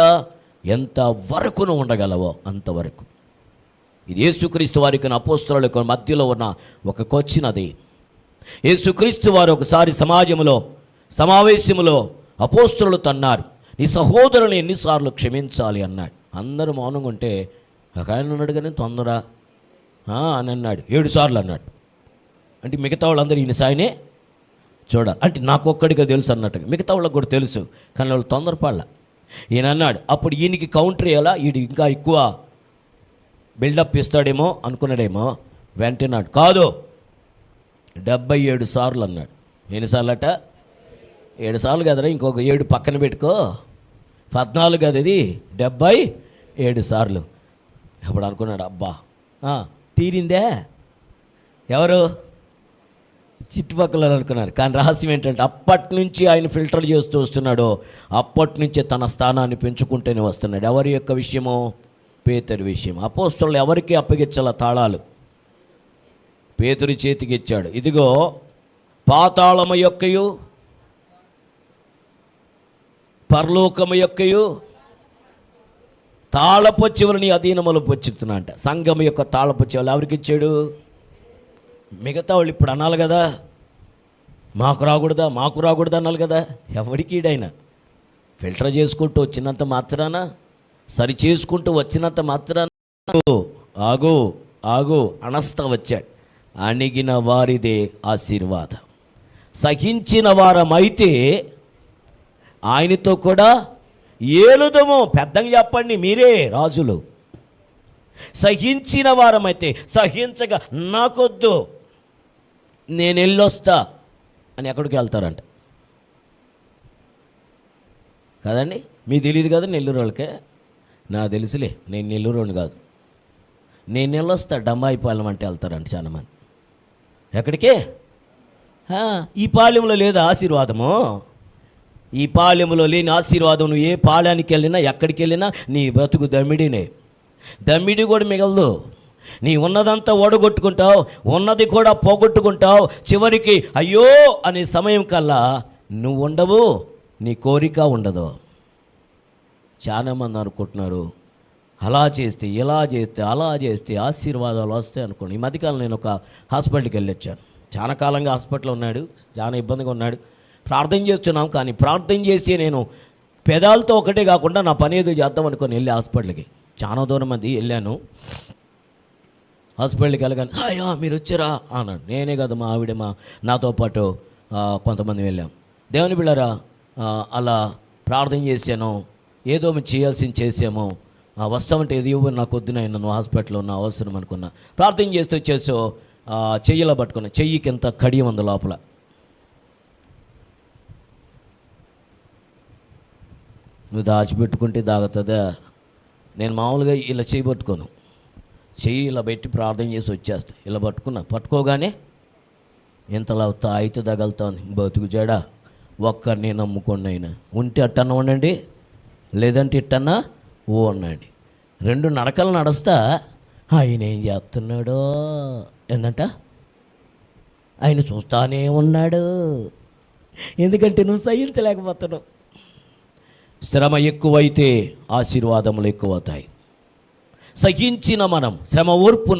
ఎంతవరకును ఉండగలవో అంతవరకు. ఇది యేసుక్రీస్తు వారికి అపోస్తలులకు మధ్యలో ఉన్న ఒక కొచ్చినది. యేసుక్రీస్తు వారు ఒకసారి సమావేశంలో అపోస్తలులు తన్నారు, నీ సహోదరుని ఎన్నిసార్లు క్షమించాలి అన్నాడు. అందరూ మౌనంగా ఉంటే ఒక ఆయన ఉన్నాడు కానీ తొందర అని అన్నాడు. 7 సార్లు అన్నాడు. అంటే మిగతా వాళ్ళందరూ ఈయన సాయనే అంటే నాకు ఒక్కడిగా తెలుసు అన్నట్టుగా మిగతా వాళ్ళకి కూడా తెలుసు, కానీ వాళ్ళు తొందరపడలా. ఈయన అన్నాడు. అప్పుడు ఈయనకి కౌంటర్ అయ్యేలా వీడు ఇంకా ఎక్కువ బిల్డప్ ఇస్తాడేమో అనుకున్నాడేమో. వెంటనాడు కాదు 77 సార్లు అన్నాడు. ఎన్నిసార్లు అట? 7 సార్లు కదరా, ఇంకొక 7 పక్కన పెట్టుకో, 14 కదా, ఇది 77 సార్లు. అప్పుడు అనుకున్నాడు అబ్బా తీరిందే. ఎవరు? చుట్టుపక్కల అనుకున్నారు. కానీ రహస్యం ఏంటంటే అప్పటి నుంచి ఆయన ఫిల్టర్ చేస్తూ వస్తున్నాడు. అప్పటి నుంచే తన స్థానాన్ని పెంచుకుంటూనే వస్తున్నాడు. ఎవరి యొక్క విషయమో? పేతురు విషయం. అపోస్తలులు ఎవరికి అప్పగించాల తాళాలు? పేతురు చేతికి ఇచ్చాడు. ఇదిగో పాతాళము యొక్కయు పరలోకము యొక్కయు తాళపు చెవులని అధీనములు పొచ్చుతున్నా అంట. సంఘం యొక్క తాళపు చెవులు ఎవరికి ఇచ్చాడు? మిగతా వాళ్ళు ఇప్పుడు అనాలి కదా, మాకు రాకూడదా అనాలి కదా. ఎవరికి ఈడైనా ఫిల్టర్ చేసుకుంటూ వచ్చినంత మాత్రాన, సరి చేసుకుంటూ వచ్చినంత మాత్రాన ఆగు అనస్తా వచ్చాడు. అణిగిన వారిదే ఆశీర్వాదం. సహించిన వారమైతే ఆయనతో కూడా ఏలుదము. పెద్దంగా చెప్పండి, మీరే రాజులు. సహించిన వారమైతే సహించగా నాకొద్దు నేను వెళ్ళొస్తా అని ఎక్కడికి వెళ్తారంట కదండి. మీకు తెలియదు కదా నెల్లూరు వాళ్ళకే. నాకు తెలుసులే, నేను నెల్లూరుని కాదు. నేను వెళ్ళొస్తా డంబాయిపాలెం అంటే వెళ్తారంట చాలామంది. ఎక్కడికే? ఈ పాలెంలో లేదా ఆశీర్వాదము? ఈ పాలెంలో లేని ఆశీర్వాదం నువ్వు ఏ పాలెనికి వెళ్ళినా ఎక్కడికి వెళ్ళినా నీ బ్రతుకు దమ్మిడినే. దమ్మిడి కూడా మిగలదు. నీ ఉన్నదంతా ఓడగొట్టుకుంటావు, ఉన్నది కూడా పోగొట్టుకుంటావు. చివరికి అయ్యో అనే సమయం కల్లా నువ్వు ఉండవు, నీ కోరిక ఉండదు. చాలామంది అనుకుంటున్నారు అలా చేస్తే ఇలా చేస్తే అలా చేస్తే ఆశీర్వాదాలు వస్తాయి అనుకోండి. ఈ మధ్యకాలం నేను ఒక హాస్పిటల్కి వెళ్ళొచ్చాను. చాలా కాలంగా హాస్పిటల్లో ఉన్నాడు, చాలా ఇబ్బందిగా ఉన్నాడు. ప్రార్థన చేస్తున్నాం, కానీ ప్రార్థన చేసి నేను పెదాలతో ఒకటే కాకుండా నా పని ఏదో చేద్దాం అనుకొని వెళ్ళి హాస్పిటల్కి చాలా దూరం మంది వెళ్ళాను. హాస్పిటల్కి వెళ్ళగానే అయ్యా మీరు వచ్చారా అన్నాడు. నేనే కదా, మా ఆవిడ నాతో పాటు కొంతమంది వెళ్ళాం. దేవుని బిళ్ళారా అలా ప్రార్థన చేశాను, ఏదో చేయాల్సింది చేసాము. వస్తామంటే ఏది ఇవ్వని నాకు వద్దున, నన్ను హాస్పిటల్లో ఉన్న అవసరం అనుకున్నా. ప్రార్థన చేస్తూ వచ్చేసో చెయ్యిలా పట్టుకున్నా, చెయ్యికి ఎంత కడియం ఉంది లోపల. నువ్వు దాచిపెట్టుకుంటే దాగుతుందా? నేను మామూలుగా ఇలా చెయ్యి పట్టుకోను, చెయ్యి ఇలా పెట్టి ప్రార్థన చేసి వచ్చేస్తా. ఇలా పట్టుకోగానే ఇంతలా తాయితే తగలుతాను. బతుకు జడ ఒక్కరిని నమ్ముకోండి. అయినా ఉంటే అట్టన్నా ఉండండి, లేదంటే ఇట్టన్నా ఉండండి. 2 నడకలు నడుస్తా ఆయన ఏం చేస్తున్నాడో ఏందంట ఆయన చూస్తానే ఉన్నాడు. ఎందుకంటే నువ్వు సహించలేకపోతున్నావు. శ్రమ ఎక్కువైతే ఆశీర్వాదములు ఎక్కువవుతాయి. సహించిన మనం శ్రమ ఓర్పు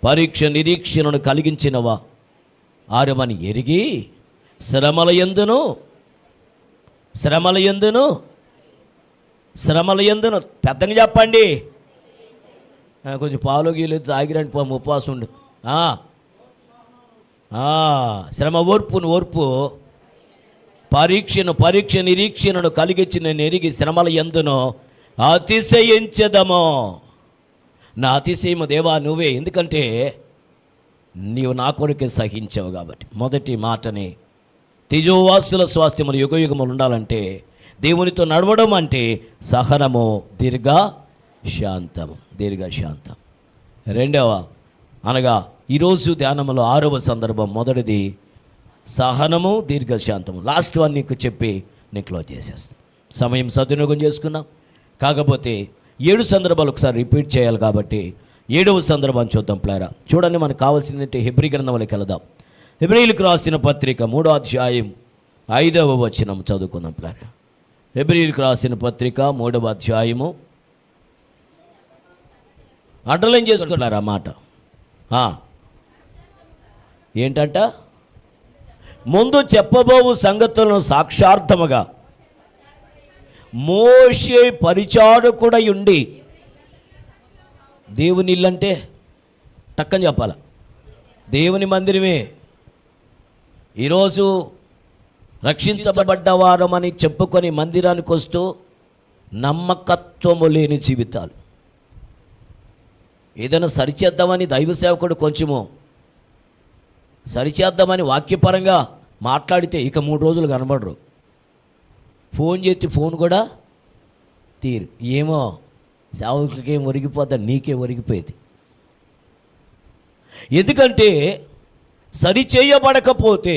పరీక్ష నిరీక్షణను కలిగించినవా ఆరమని ఎరిగి శ్రమల యందును పెద్దగా చెప్పండి. కొంచెం పాలు గీలు తాగిరండి, ఉపవాసం ఉండు. శ్రమ ఓర్పు పరీక్ష నిరీక్షణను కలిగించిన ఎరిగి శ్రమల యందును అతిశయించదము. నా అతిశయము దేవా నువ్వే, ఎందుకంటే నీవు నా కొరకే సహించావు కాబట్టి. మొదటి మాటని తేజోవాసుల స్వాస్థ్యములు యుగయుగములు ఉండాలంటే, దేవునితో నడవడం అంటే సహనము, దీర్ఘశాంతము. రెండవ అనగా ఈరోజు ధ్యానంలో 6వ సందర్భం, మొదటిది సహనము, దీర్ఘశాంతము. లాస్ట్ వన్ నీకు చెప్పి నేను క్లోజ్ చేసేస్తాను. సమయం సద్వినియోగం చేసుకున్నాం. కాకపోతే 7 సందర్భాలు ఒకసారి రిపీట్ చేయాలి కాబట్టి 7వ సందర్భాన్ని చూద్దాం ప్లేరా. చూడండి, మనకు కావాల్సిందంటే హెబ్రీ గ్రంథంలోకి వెళదాం. హెబ్రీలకు రాసిన పత్రిక 3వ అధ్యాయం 5వ వచనం చదువుకుందాం ప్లేరా. హెబ్రీలకు రాసిన పత్రిక 3వ అధ్యాయము, అండర్లైన్ చేసుకున్నారా మాట ఏంటంట? ముందు చెప్పబోవు సంగతులను సాక్షార్థముగా మోషే పరిచారకుడై ఉండి, దేవుని ఇల్లంటే టక్కని చెప్పాల, దేవుని మందిరమే. ఈరోజు రక్షించబడ్డవారమని చెప్పుకొని మందిరానికి వస్తూ నమ్మకత్వము లేని జీవితాలు. ఏదైనా సరిచేద్దామని దైవ సేవకుడు కొంచెము సరిచేద్దామని వాక్యపరంగా మాట్లాడితే ఇక 3 రోజులు కనబడరు. ఫోన్ చేసి ఫోన్ కూడా తీరు. ఏమో సేవకులకేం ఒరిగిపోద్దా, నీకే ఒరిగిపోయేది. ఎందుకంటే సరిచేయబడకపోతే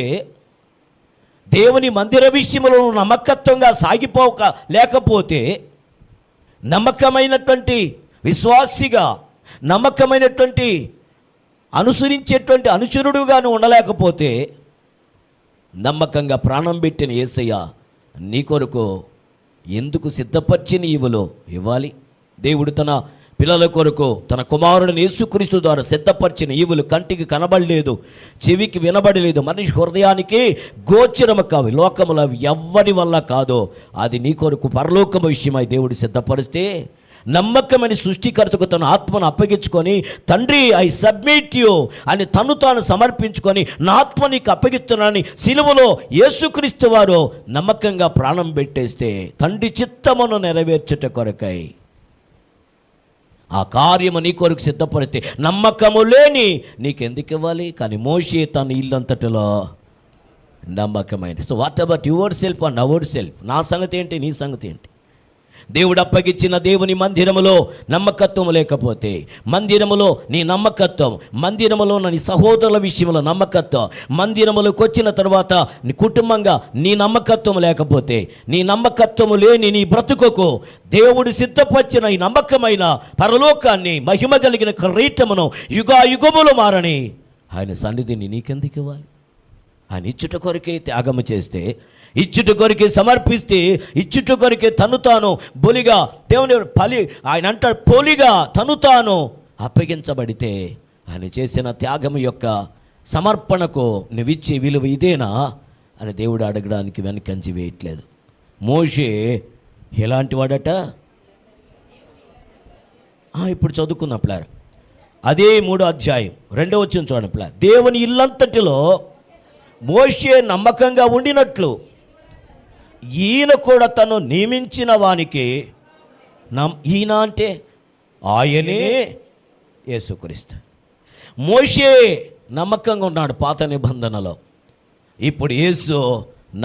దేవుని మందిర విషయంలో నమ్మకత్వంగా సాగిపోక లేకపోతే, నమ్మకమైనటువంటి విశ్వాసిగా, నమ్మకమైనటువంటి అనుసరించేటువంటి అనుచరుడుగాను ఉండలేకపోతే, నమ్మకంగా ప్రాణం పెట్టిన యేసయ్య నీ కొరకు ఎందుకు సిద్ధపరిచిన ఈవులో ఇవ్వాలి? దేవుడు తన పిల్లల కొరకు తన కుమారుడిని యేసుక్రీస్తు ద్వారా సిద్ధపరిచిన ఈవులు కంటికి కనబడలేదు, చెవికి వినబడలేదు, మనిషి హృదయానికి గోచరము కావు, లోకములు అవి ఎవ్వరి వల్ల కాదో అది నీ కొరకు పరలోకము విషయమై దేవుడు సిద్ధపరిస్తే, నమ్మకమని సృష్టికర్తకు తన ఆత్మను అప్పగించుకొని, తండ్రి ఐ సబ్మిట్ యు అని తను తాను సమర్పించుకొని, నా ఆత్మ నీకు అప్పగిస్తున్నానని సిలువలో యేసుక్రీస్తు వారు నమ్మకంగా ప్రాణం పెట్టేస్తే, తండ్రి చిత్తమును నెరవేర్చుట కొరకై ఆ కార్యము నీ కొరకు సిద్ధపరిస్తే నమ్మకము లేని నీకెందుకు ఇవ్వాలి? కానీ మోషే తన ఇల్లంతటిలో నమ్మకమైనది. So what about your self and our self? నా సంగతి ఏంటి, నీ సంగతి ఏంటి? దేవుడు అప్పగించిన దేవుని మందిరములో నమ్మకత్వం లేకపోతే, మందిరములో నీ నమ్మకత్వం, మందిరములో నీ సహోదరుల విషయంలో నమ్మకత్వం, మందిరములోకి వచ్చిన తర్వాత నీ కుటుంబంగా నీ నమ్మకత్వం లేకపోతే, నీ నమ్మకత్వము లేని నీ బ్రతుకుకు దేవుడు సిద్ధపరిచిన ఈ నమ్మకమైన పరలోకాన్ని, మహిమ కలిగిన కిరీటమును యుగాయుగములు మారని ఆయన సన్నిధిని నీకెందుకు ఇవ్వాలి? ఆయన ఇచ్చుట కొరకే త్యాగము చేస్తే, ఇచ్చుట కొరికే సమర్పిస్తే, ఇచ్చుట కొరికే తను తాను బొలిగా, దేవుని ఆయన అంటాడు పోలిగా తను తాను అప్పగించబడితే, ఆయన చేసిన త్యాగం యొక్క సమర్పణకు నువ్విచ్చే విలువ ఇదేనా అని దేవుడు అడగడానికి వెనకంచి వేయట్లేదు. మోషే ఎలాంటి వాడట? ఇప్పుడు చదువుకున్న ప్లార్ అదే 3వ అధ్యాయం 2వ వచనం చూడండి ప్లార్. దేవుని ఇల్లంతటిలో మోషే నమ్మకంగా ఉండినట్లు ఈయన కూడా తను నియమించిన వానికి ఈయన అంటే ఆయనే యేసుక్రీస్తు. మోషే నమ్మకంగా ఉన్నాడు పాత నిబంధనలో, ఇప్పుడు యేసు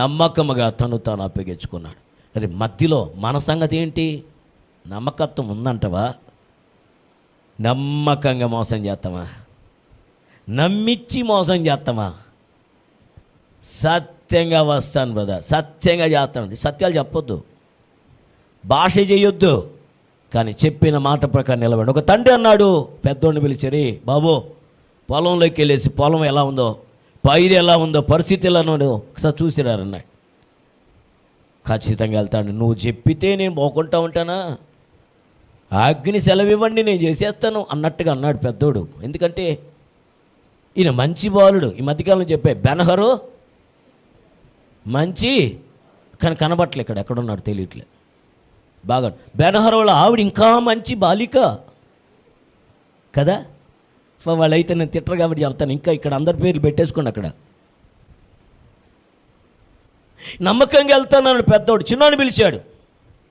నమ్మకముగా తను తాను అప్పగించుకున్నాడు. అది మధ్యలో మన సంగతి ఏంటి? నమ్మకత్వం ఉందంటవా? నమ్మకంగా మోసం చేస్తామా? నమ్మిచ్చి మోసం చేస్తామా? సత్యంగా వస్తాను బ్రదర్, సత్యంగా చేస్తాను. సత్యాలు చెప్పొద్దు, భాష చేయొద్దు, కానీ చెప్పిన మాట ప్రకారం నిలబడి. ఒక తండ్రి అన్నాడు పెద్దోడిని పిలిచారు, బాబు పొలంలోకి వెళ్ళేసి పొలం ఎలా ఉందో, పైరు ఎలా ఉందో, పరిస్థితి ఎలా ఉందో ఒకసారి చూసిరారన్నాడు. ఖచ్చితంగా వెళ్తాను, నువ్వు చెప్పితే నేను పోకుంటా ఉంటానా? అగ్ని సెలవివ్వండి నేను చేసేస్తాను అన్నట్టుగా అన్నాడు పెద్దోడు. ఎందుకంటే ఈయన మంచి బాలుడు. ఈ మధ్యకాలంలో చెప్పే బెనహరు మంచి, కానీ కనబట్టలే, ఇక్కడ ఎక్కడున్నాడు తెలియట్లే. బాగా బెనహరు వాళ్ళ ఆవిడ ఇంకా మంచి బాలిక కదా. వాళ్ళైతే నేను తిట్టరు కాబట్టి చెప్తాను, ఇంకా ఇక్కడ అందరి పేర్లు పెట్టేసుకోండి. అక్కడ నమ్మకంగా వెళ్తానన్నాడు పెద్దోడు. చిన్నోడు పిలిచాడు,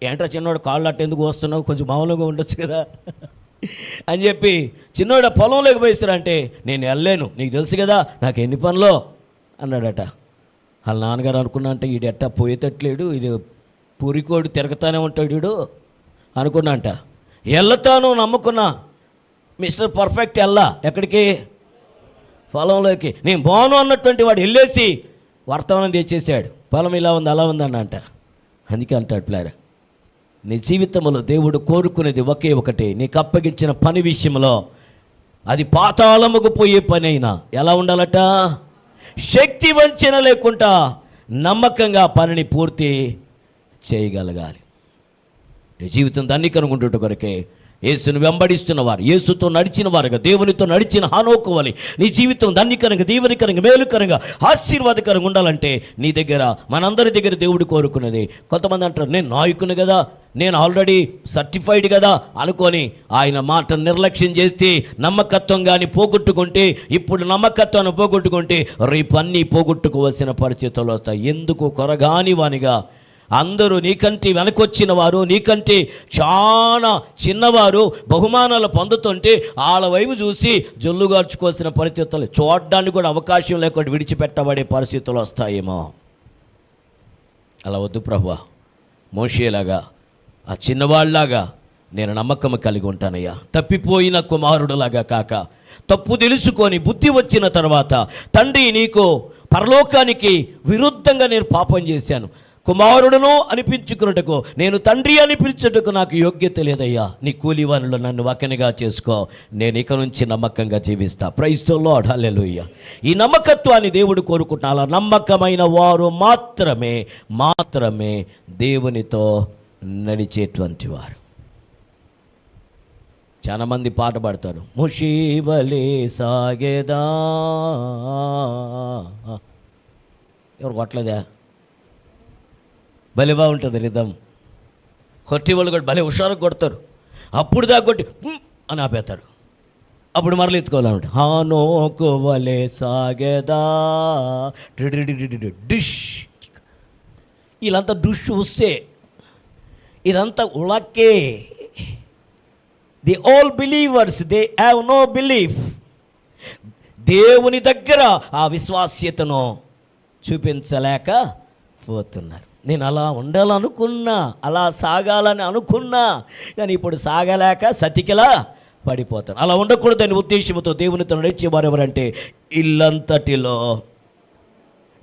ఏంట్రా చిన్నోడు కాళ్ళు అట్ట ఎందుకు వస్తున్నావు, కొంచెం మామూలుగా ఉండొచ్చు కదా అని చెప్పి చిన్నోడు పొలంలోకి పోయిస్తారంటే, నేను వెళ్ళలేను, నీకు తెలుసు కదా నాకు ఎన్ని పనులో అన్నాడట. వాళ్ళ నాన్నగారు అనుకున్నా అంటే వీడు ఎట్టా పోయేటట్లేడు, ఇది పూరికోడు తిరగతానే ఉంటాడు వీడు అనుకున్నా అంట. వెళ్ళతాను నమ్ముకున్నా మిస్టర్ పర్ఫెక్ట్ వెళ్ళా ఎక్కడికి, పొలంలోకి. నేను బాను అన్నటువంటి వాడు వెళ్ళేసి వర్తమానం తెచ్చేసాడు, పొలం ఇలా ఉంది అలా ఉంది అంట. అందుకే అంటాడు ప్లేయర్, నీ జీవితంలో దేవుడు కోరుకునేది ఒకే ఒకటి, నీకు అప్పగించిన పని విషయంలో అది పాతాళముకు పోయే పని అయినా ఎలా ఉండాలట, శక్తి వంచన లేకుండా నమ్మకంగా పనిని పూర్తి చేయగలగాలి. నీ జీవితం దాన్ని కనుగొంటుట కొరకే యేసును వెంబడిస్తున్న వారు, యేసుతో నడిచిన వారుగా, దేవునితో నడిచిన హానోకు వలె నీ జీవితం దానికరంగా, దీవెనకరంగా, మేలుకరంగా, ఆశీర్వాదకరంగా ఉండాలంటే నీ దగ్గర, మనందరి దగ్గర దేవుడు కోరుకున్నది. కొంతమంది అంటారు నేను నాయకుని కదా, నేను ఆల్రెడీ సర్టిఫైడ్ కదా అనుకొని ఆయన మాట నిర్లక్ష్యం చేస్తే నమ్మకత్వం కానీ పోగొట్టుకుంటే, ఇప్పుడు నమ్మకత్వాన్ని పోగొట్టుకుంటే రేపు అన్నీ పోగొట్టుకోవాల్సిన పరిస్థితులు వస్తాయి. ఎందుకు కొరగాని వానిగా అందరూ నీకంటే వెనకొచ్చిన వారు, నీకంటే చాలా చిన్నవారు బహుమానాలు పొందుతుంటే వాళ్ళ వైపు చూసి జొల్లుగార్చుకోవాల్సిన పరిస్థితులు, చూడడానికి కూడా అవకాశం లేకుండా విడిచిపెట్టబడే పరిస్థితులు వస్తాయేమో. అలా వద్దు ప్రభువా, మోషేలాగా ఆ చిన్నవాళ్ళలాగా నేను నమ్మకం కలిగి ఉంటానయ్యా. తప్పిపోయిన కుమారుడులాగా కాక, తప్పు తెలుసుకొని బుద్ధి వచ్చిన తర్వాత, తండ్రి నీకు పరలోకానికి విరుద్ధంగా నేను పాపం చేశాను, కుమారుడును అనిపించుకున్నట్టుకు నేను తండ్రి అనిపించుటకు నాకు యోగ్యత లేదయ్యా, నీ కూలివానులు నన్ను వకనిగా చేసుకో, నేను ఇక నుంచి నమ్మకంగా జీవిస్తా. ప్రైజ్ ది లార్డ్, హల్లెలూయా. ఈ నమ్మకత్వాన్ని దేవుడు కోరుకుంటున్నా. అలా నమ్మకమైన వారు మాత్రమే దేవునితో నడిచేటువంటి వారు. చాలామంది పాట పాడతారు, ముషీవలే సాగేదా, ఎవరు కొట్టలేదా, భలే బాగుంటుంది రిధం. కొట్టి వాళ్ళు కూడా భలే హుషారు కొడతారు, అప్పుడు దాకా కొట్టి అని ఆపేస్తారు, అప్పుడు మరలు ఎత్తుకోవాలంట. హానోకు వలే సాగేదా డిష్. వీళ్ళంతా డుష్ వస్తే ఇదంతా ఉలకే. The all believers they have no belief. దేవుని దగ్గర ఆ విశ్వాస్యతను చూపించలేకపోతున్నారు. నేను అలా ఉండాలనుకున్నా, అలా సాగాలని అనుకున్నా, కానీ ఇప్పుడు సాగలేక సతికిలా పడిపోతాను. అలా ఉండకూడదని ఉద్దేశంతో దేవునితో నడిచేవారు ఎవరంటే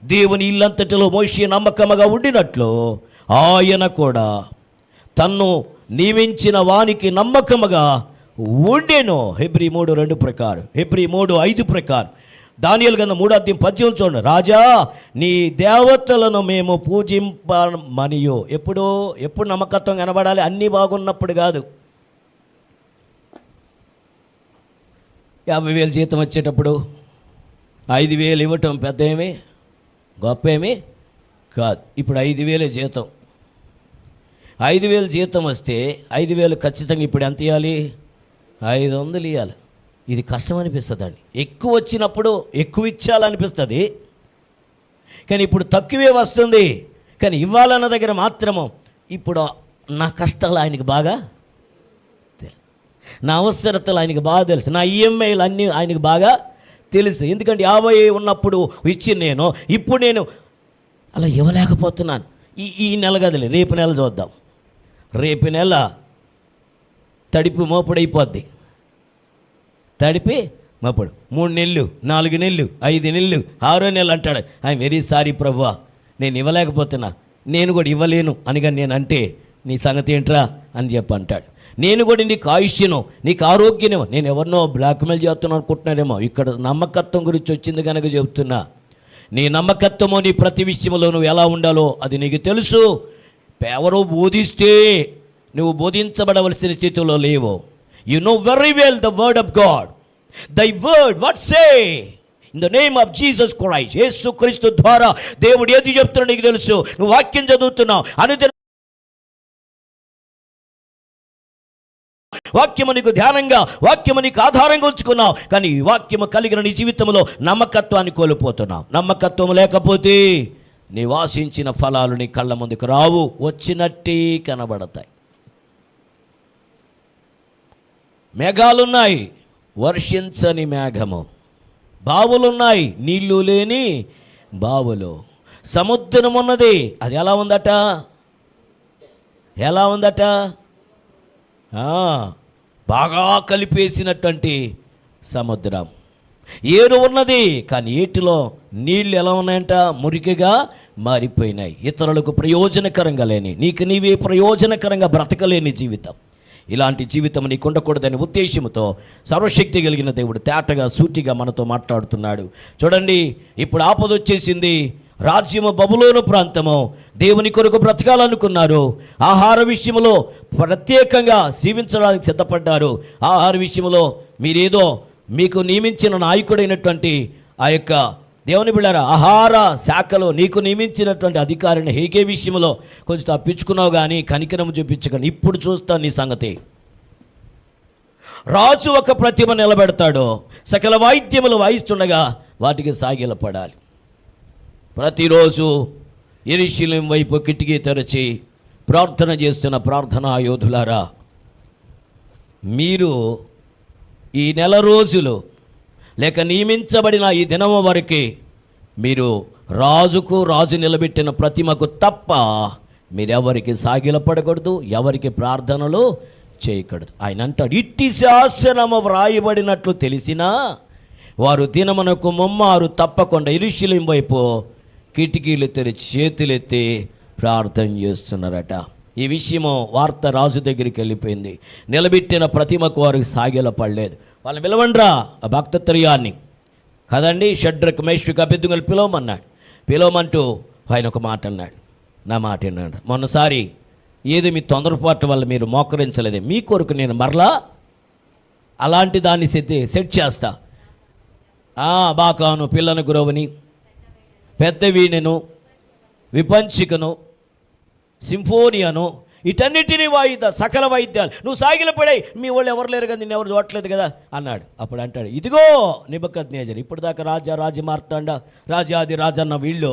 దేవుని ఇల్లంతటిలో మోషే నమ్మకముగా ఉండినట్లు ఆయన కూడా తన్ను నియమించిన వానికి నమ్మకముగా ఉండెను. హెబ్రీ 3:2 ప్రకారం, హెబ్రీ 3:5 ప్రకారం, దానియేలు గ్రంథం 3:18 చూడండి. రాజా నీ దేవతలను మేము పూజింపమనియో. ఎప్పుడు నమ్మకత్వం కనబడాలి, అన్నీ బాగున్నప్పుడు కాదు. 50,000 జీతం వచ్చేటప్పుడు 5,000 ఇవ్వటం పెద్ద ఏమి గొప్ప ఏమి కాదు. ఇప్పుడు 5,000 జీతం. 5,000 జీతం వస్తే 5,000 ఖచ్చితంగా ఇప్పుడు ఎంత ఇవ్వాలి, 500 ఇవ్వాలి. ఇది కష్టం అనిపిస్తుంది అండి. ఎక్కువ వచ్చినప్పుడు ఎక్కువ ఇచ్చాలనిపిస్తుంది, కానీ ఇప్పుడు తక్కువే వస్తుంది. కానీ ఇవ్వాలన్న దగ్గర మాత్రము ఇప్పుడు నా కష్టాలు ఆయనకి బాగా తెలుసు, నా అవసరతలు ఆయనకి బాగా తెలుసు, నా ఈఎంఐలు అన్నీ ఆయనకి బాగా తెలుసు. ఎందుకంటే 50 ఉన్నప్పుడు ఇచ్చి నేను ఇప్పుడు నేను అలా ఇవ్వలేకపోతున్నాను. ఈ నెల కదలే, రేపు నెల చూద్దాం. రేపు నెల తడిపి మోపుడైపోద్ది. తడిపి మప్పుడు 3 నెలలు, 4 నెలలు, 5 నెలలు, 6వ నెల అంటాడు. ఐఎమ్ వెరీ సారీ ప్రభువా, నేను ఇవ్వలేకపోతున్నా, నేను కూడా ఇవ్వలేను అనిగా నేను అంటే నీ సంగతి ఏంట్రా అని చెప్పి అంటాడు. నేను కూడా నీకు ఆయుష్యను, నీకు ఆరోగ్యనేమో, నేను ఎవరినో బ్లాక్మెయిల్ చేస్తున్నాను అనుకుంటున్నానేమో. ఇక్కడ నమ్మకత్వం గురించి వచ్చింది కనుక చెబుతున్నా. నీ నమ్మకత్వము నీ ప్రతి విషయంలో నువ్వు ఎలా ఉండాలో అది నీకు తెలుసు. ఎవరో బోధిస్తే నువ్వు బోధించబడవలసిన స్థితిలో లేవు. You know very well the word of God. Thy word, what say? In the name of Jesus Christ. యేసు క్రీస్తు ద్వారా దేవుడు ఏది చెప్తున్నాడో నీకు తెలుసు. నువ్వు వాక్యం చదువుతున్నావు, అనుదిన వాక్యము నీకు ధ్యానంగా, వాక్యము నీకు ఆధారంగా ఉంచుకున్నావు. కానీ ఈ వాక్యము కలిగిన నీ జీవితంలో నమ్మకత్వాన్ని కోల్పోతున్నావు. నమ్మకత్వం లేకపోతే నీ వాసించిన ఫలాలు నీ కళ్ళ ముందుకు రావు, వచ్చినట్టే కనబడతాయి. మేఘాలున్నాయి, వర్షించని మేఘము. బావులున్నాయి, నీళ్లు లేని బావులు. సముద్రం ఉన్నది. అది ఎలా ఉందట? ఎలా ఉందట? బాగా కలిపేసినటువంటి సముద్రం. ఏరు ఉన్నది, కానీ ఏటిలో నీళ్ళు ఎలా ఉన్నాయంట? మురికిగా మారిపోయినాయి. ఇతరులకు ప్రయోజనకరంగా లేని, నీకు నీవే ప్రయోజనకరంగా బ్రతకలేని జీవితం. ఇలాంటి జీవితం నీకు ఉండకూడదనే ఉద్దేశంతో సర్వశక్తి కలిగిన దేవుడు తేటగా సూటిగా మనతో మాట్లాడుతున్నాడు. చూడండి, ఇప్పుడు ఆపద వచ్చేసింది. రాజ్యము బబులోను ప్రాంతము. దేవుని కొరకు బ్రతకాలనుకున్నారు. ఆహార విషయంలో ప్రత్యేకంగా జీవించడానికి సిద్ధపడ్డారు. ఆహార విషయంలో మీరేదో మీకు నియమించిన నాయకుడైనటువంటి ఆ యొక్క దేవుని బిడ్డారా, ఆహార శాఖలో నీకు నియమించినటువంటి అధికారిని హేగే విషయంలో కొంచెం తప్పించుకున్నావు, కానీ కనికరం చూపించగానే ఇప్పుడు చూస్తాను నీ సంగతి. రాజు ఒక ప్రతిమ నిలబెడతాడు, సకల వాయిద్యములు వాయిస్తుండగా వాటికి సాగిలపడాలి. ప్రతిరోజు యెరూషలేము వైపు కిటికీ తెరచి ప్రార్థన చేస్తున్న ప్రార్థనా యోధులారా, మీరు ఈ నెల రోజులు లేక నియమించబడిన ఈ దినము వరకు మీరు రాజు నిలబెట్టిన ప్రతిమకు తప్ప మీరెవరికి సాగిలపడకూడదు, ఎవరికి ప్రార్థనలు చేయకూడదు. ఆయన అంటాడు, ఇట్టి శాసనము వ్రాయబడినట్లు తెలిసినా వారు దినమునకు ముమ్మారు తప్పకుండా యెరూషలేము వైపు కిటికీలు తెరిచి చేతులెత్తి ప్రార్థన చేస్తున్నారట. ఈ విషయము వార్త రాజు దగ్గరికి వెళ్ళిపోయింది. నిలబెట్టిన ప్రతిమకు వారికి సాగిలపడలేదు. వాళ్ళు పిలవండ్రా ఆ భక్తత్రయాన్ని కదండి. షడ్రక్ మేషక్ అబేద్నెగోలు పిలవమన్నాడు. పిలవమంటూ ఆయన ఒక మాట అన్నాడు. నా మాట అన్నాడు, మొన్నసారి ఏదో మీ తొందరపాటు వల్ల మీరు మోకరించలేదే, మీ కొరకు నేను మరలా అలాంటి దాన్ని సెట్ చేస్తా. బాకాను, పిల్లను గురవని, పెద్ద వీణెను, విపంచికను, సింఫోనియాను, ఇటన్నిటినీ వాయిద్దా, సకల వాయిద్యాలు నువ్వు సాగిలపడాయి. మీ వాళ్ళు ఎవరు లేరు కదా, నిన్ను ఎవరు చూడట్లేదు కదా అన్నాడు. అప్పుడు అంటాడు, ఇదిగో నెబుకద్నెజర్. ఇప్పుడు దాకా రాజా మార్తాండ, రాజాది రాజన్న వీళ్ళు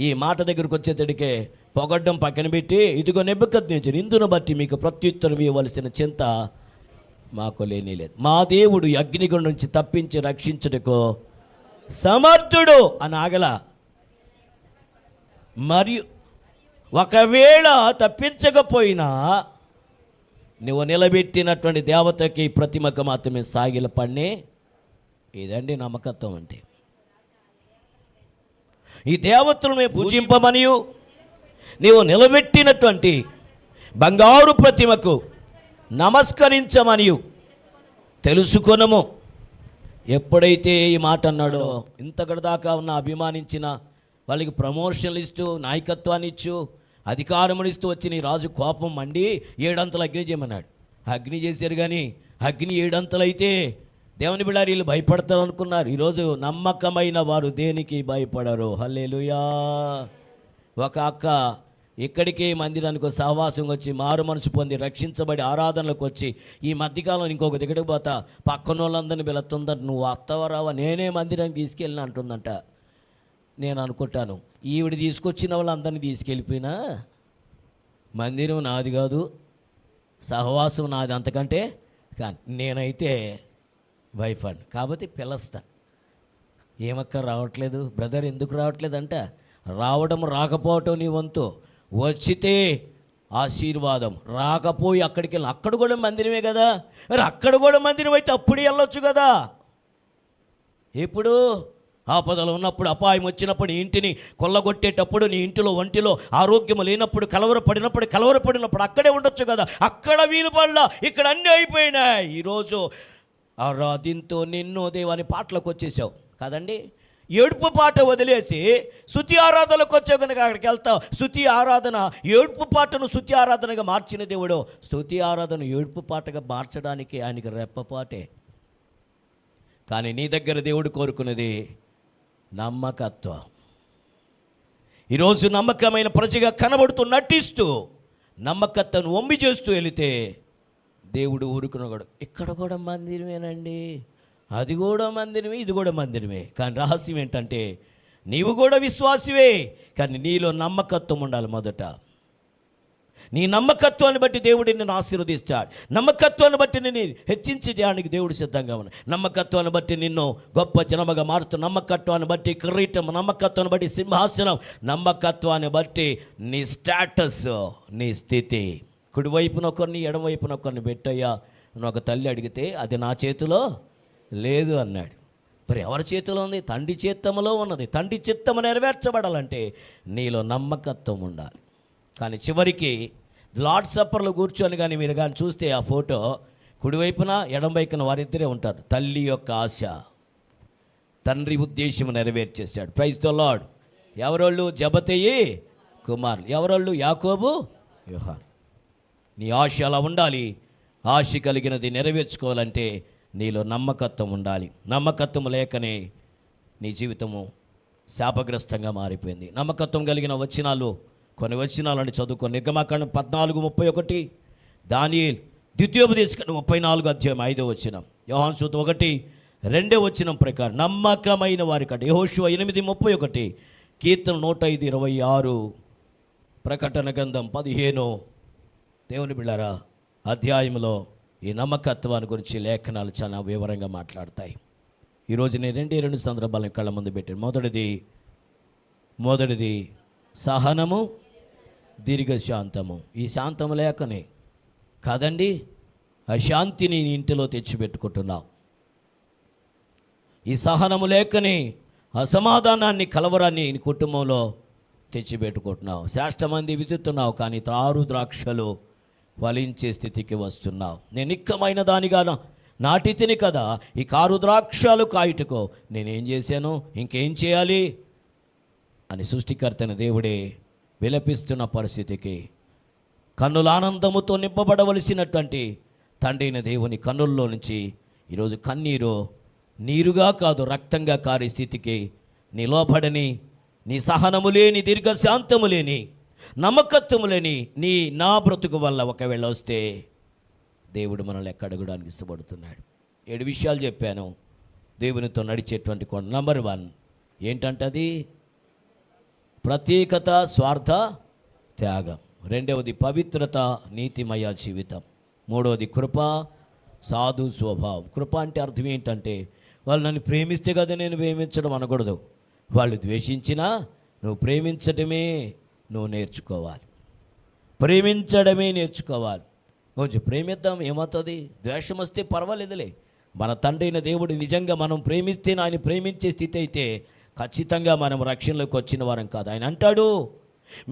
ఈ మాట దగ్గరకు వచ్చేటడికే పొగడ్డం పక్కన పెట్టి, ఇదిగో నెబుకద్నెజర్, ఇందును బట్టి మీకు ప్రత్యుత్తరం ఇవ్వవలసిన చింత మాకు లేని లేదు. మా దేవుడు అగ్నిగుండం నుంచి తప్పించి రక్షించుటకు సమర్థుడు అని ఆగల. మరియు ఒకవేళ తప్పించకపోయినా నువ్వు నిలబెట్టినటువంటి దేవతకి ప్రతిమకు మాత్రమే సాగిలపడినే. ఇదండి నమ్మకత్వం అంటే. ఈ దేవతలను మేము పూజింపమనియు నీవు నిలబెట్టినటువంటి బంగారు ప్రతిమకు నమస్కరించమనియు తెలుసుకొనము. ఎప్పుడైతే ఈ మాట అన్నాడో, ఇంతకటిదాకా ఉన్న అభిమానించిన వాళ్ళకి ప్రమోషన్లు ఇస్తూ, నాయకత్వాన్ని ఇచ్చు, అధికారమునిస్తూ వచ్చిన ఈ రాజు కోపం మండి 7 అంతలు అగ్ని చేయమన్నాడు. అగ్ని చేశారు, కానీ అగ్ని 7 అంతలు అయితే దేవుని బిడ్డలారా వీళ్ళు భయపడతారు అనుకున్నారు. ఈరోజు నమ్మకమైన వారు దేనికి భయపడరు. హల్లెలూయా. ఒక అక్క ఇక్కడికే మందిరానికి సహవాసం వచ్చి మారు మనసు పొంది రక్షించబడి ఆరాధనలకు వచ్చి ఈ మధ్యకాలం ఇంకొక దగ్గరికి పోతా పక్కన వాళ్ళందరినీ వెళుతుందంట. నువ్వు అత్తవరావా, నేనే మందిరానికి తీసుకెళ్ళిన అంటుందంట. నేను అనుకుంటాను, ఈవిడ తీసుకొచ్చిన వాళ్ళందరినీ తీసుకెళ్ళిపోయినా మందిరం నాది కాదు, సహవాసం నాది, అంతకంటే కానీ నేనైతే వైఫ్ అండి కాబట్టి పిలుస్తా. ఏమక్క రావట్లేదు బ్రదర్, ఎందుకు రావట్లేదంట, రావడం రాకపోవటం నీ వంతు, వచ్చితే ఆశీర్వాదం, రాకపోయి అక్కడికి వెళ్ళి, అక్కడ కూడా మందిరమే కదా, అక్కడ కూడా మందిరం అయితే అప్పుడు వెళ్ళొచ్చు కదా. ఎప్పుడు ఆపదలు ఉన్నప్పుడు, అపాయం వచ్చినప్పుడు, ఇంటిని కొల్లగొట్టేటప్పుడు, నీ ఇంటిలో ఒంటిలో ఆరోగ్యం లేనప్పుడు, కలవరపడినప్పుడు అక్కడే ఉండొచ్చు కదా. అక్కడ వీలు పడలా, ఇక్కడ అన్నీ అయిపోయినాయి. ఈరోజు ఆరాధింతో నిన్ను దేవాని పాటలకు వచ్చేసావు కదండి. ఏడుపు పాట వదిలేసి స్తుతి ఆరాధనకు వచ్చావు కనుక అక్కడికి వెళ్తావు. స్తుతి ఆరాధన, ఏడుపు పాటను స్తుతి ఆరాధనగా మార్చిన దేవుడు స్తుతి ఆరాధన ఏడుపు పాటగా మార్చడానికి ఆయనకి రెప్పపాటే. కానీ నీ దగ్గర దేవుడు కోరుకున్నది నమ్మకత్వం. ఈరోజు నమ్మకమైన ప్రజగా కనబడుతూ నటిస్తూ నమ్మకత్వాన్ని ఒమ్మి చేస్తూ వెళితే దేవుడు ఊరుకున్నాడు. ఇక్కడ కూడా మందిరమేనండి, అది కూడా మందిరమే, ఇది కూడా మందిరమే. కానీ రహస్యం ఏంటంటే నీవు కూడా విశ్వాసివే, కానీ నీలో నమ్మకత్వం ఉండాలి. మొదట నీ నమ్మకత్వాన్ని బట్టి దేవుడు నిన్ను ఆశీర్వదిస్తాడు. నమ్మకత్వాన్ని బట్టి నిన్ను హెచ్చించి చేయడానికి దేవుడు సిద్ధంగా ఉన్నాడు. నమ్మకత్వాన్ని బట్టి నిన్ను గొప్ప జనముగా మారుతూ, నమ్మకత్వాన్ని బట్టి కిరీటం, నమ్మకత్వాన్ని బట్టి సింహాసనం, నమ్మకత్వాన్ని బట్టి నీ స్టేటస్, నీ స్థితి. కుడివైపున ఒకరిని ఎడమవైపున ఒకరిని పెట్టయ్యా నువ్వు ఒక తల్లి అడిగితే అది నా చేతిలో లేదు అన్నాడు. మరి ఎవరి చేతిలో ఉంది? తండ్రి చిత్తములో ఉన్నది. తండ్రి చిత్తము నెరవేర్చబడాలంటే నీలో నమ్మకత్వం ఉండాలి. కానీ చివరికి లార్డ్ సప్పర్లో కూర్చొని కానీ మీరు కానీ చూస్తే ఆ ఫోటో కుడివైపున ఎడమవైపున వారిద్దరే ఉంటారు. తల్లి యొక్క ఆశ, తండ్రి ఉద్దేశం నెరవేర్చేశాడు. Praise the Lord. ఎవరోళ్ళు? జబతయి కుమారులు. ఎవరోళ్ళు? యాకోబు, యోహాను. నీ ఆశ అలా ఉండాలి. ఆశ కలిగినది నెరవేర్చుకోవాలంటే నీలో నమ్మకత్వం ఉండాలి. నమ్మకత్వం లేకనే నీ జీవితము శాపగ్రస్తంగా మారిపోయింది. నమ్మకత్వం కలిగిన వచనాలు, కొన్ని వచనాలను చదువుకో. నిర్గమాకాండం 14:31, దానియేలు ద్వితీయోపదేశకాండం 34:5 యోహాను సువార్త 1:2 ప్రకారం నమ్మకమైన వారి కంటే. యెహోషువ 8:31, కీర్తన 105:26, ప్రకటన గ్రంథం 15 దేవుని బిళ్ళారా అధ్యాయంలో ఈ నమ్మకత్వాన్ని గురించి లేఖనాలు చాలా వివరంగా మాట్లాడతాయి. ఈరోజు నేను రెండు సందర్భాలను కళ్ళ ముందు పెట్టాను. మొదటిది సహనము, దీర్ఘశాంతము. ఈ శాంతము లేకనే కాదండి అశాంతిని నీ ఇంటిలో తెచ్చిపెట్టుకుంటున్నావు. ఈ సహనము లేకనే అసమాధానాన్ని, కలవరాన్ని నీ కుటుంబంలో తెచ్చిపెట్టుకుంటున్నావు. శాస్త్రమంది విత్తుతున్నావు, కానీ తారు ద్రాక్షలు ఫలించే స్థితికి వస్తున్నావు. నేను నిక్కమైన దానిగా నాటితిని కదా, ఈ కారు ద్రాక్షలు కాయుటకో నేనేం చేశాను, ఇంకేం చేయాలి అని సృష్టికర్తన దేవుడే విలపిస్తున్న పరిస్థితికి, కన్నుల ఆనందముతో నింపబడవలసినటువంటి తండ్రైన దేవుని కన్నుల్లో నుంచి ఈరోజు కన్నీరు నీరుగా కాదు రక్తంగా కారే స్థితికి నీ లోబడని, నీ సహనము లేని, దీర్ఘశాంతము లేని, నమ్మకత్వము లేని నా బ్రతుకు వల్ల ఒకవేళ వస్తే దేవుడు మనల్ని ఎక్కడగడానికి ఇష్టపడుతున్నాడు. 7 విషయాలు చెప్పాను దేవునితో నడిచేటువంటి కొండ. నంబర్ 1 ఏంటంటే అది ప్రత్యేకత, స్వార్థ త్యాగం. 2వది పవిత్రత, నీతిమయ జీవితం. 3వది కృప, సాధు స్వభావం. కృప అంటే అర్థం ఏంటంటే వాళ్ళు నన్ను ప్రేమిస్తే కదా నేను ప్రేమించడం అనకూడదు. వాళ్ళు ద్వేషించినా నువ్వు ప్రేమించడమే నువ్వు నేర్చుకోవాలి. ప్రేమించడమే నేర్చుకోవాలి. కొంచెం ప్రేమిద్దాం, ఏమవుతుంది? ద్వేషం వస్తే పర్వాలేదులే. మన తండ్రి అయిన దేవుడు నిజంగా మనం ప్రేమిస్తే, ఆయన ప్రేమించే స్థితి అయితే ఖచ్చితంగా మనం రక్షణలోకి వచ్చిన వారం కాదు. ఆయన అంటాడు,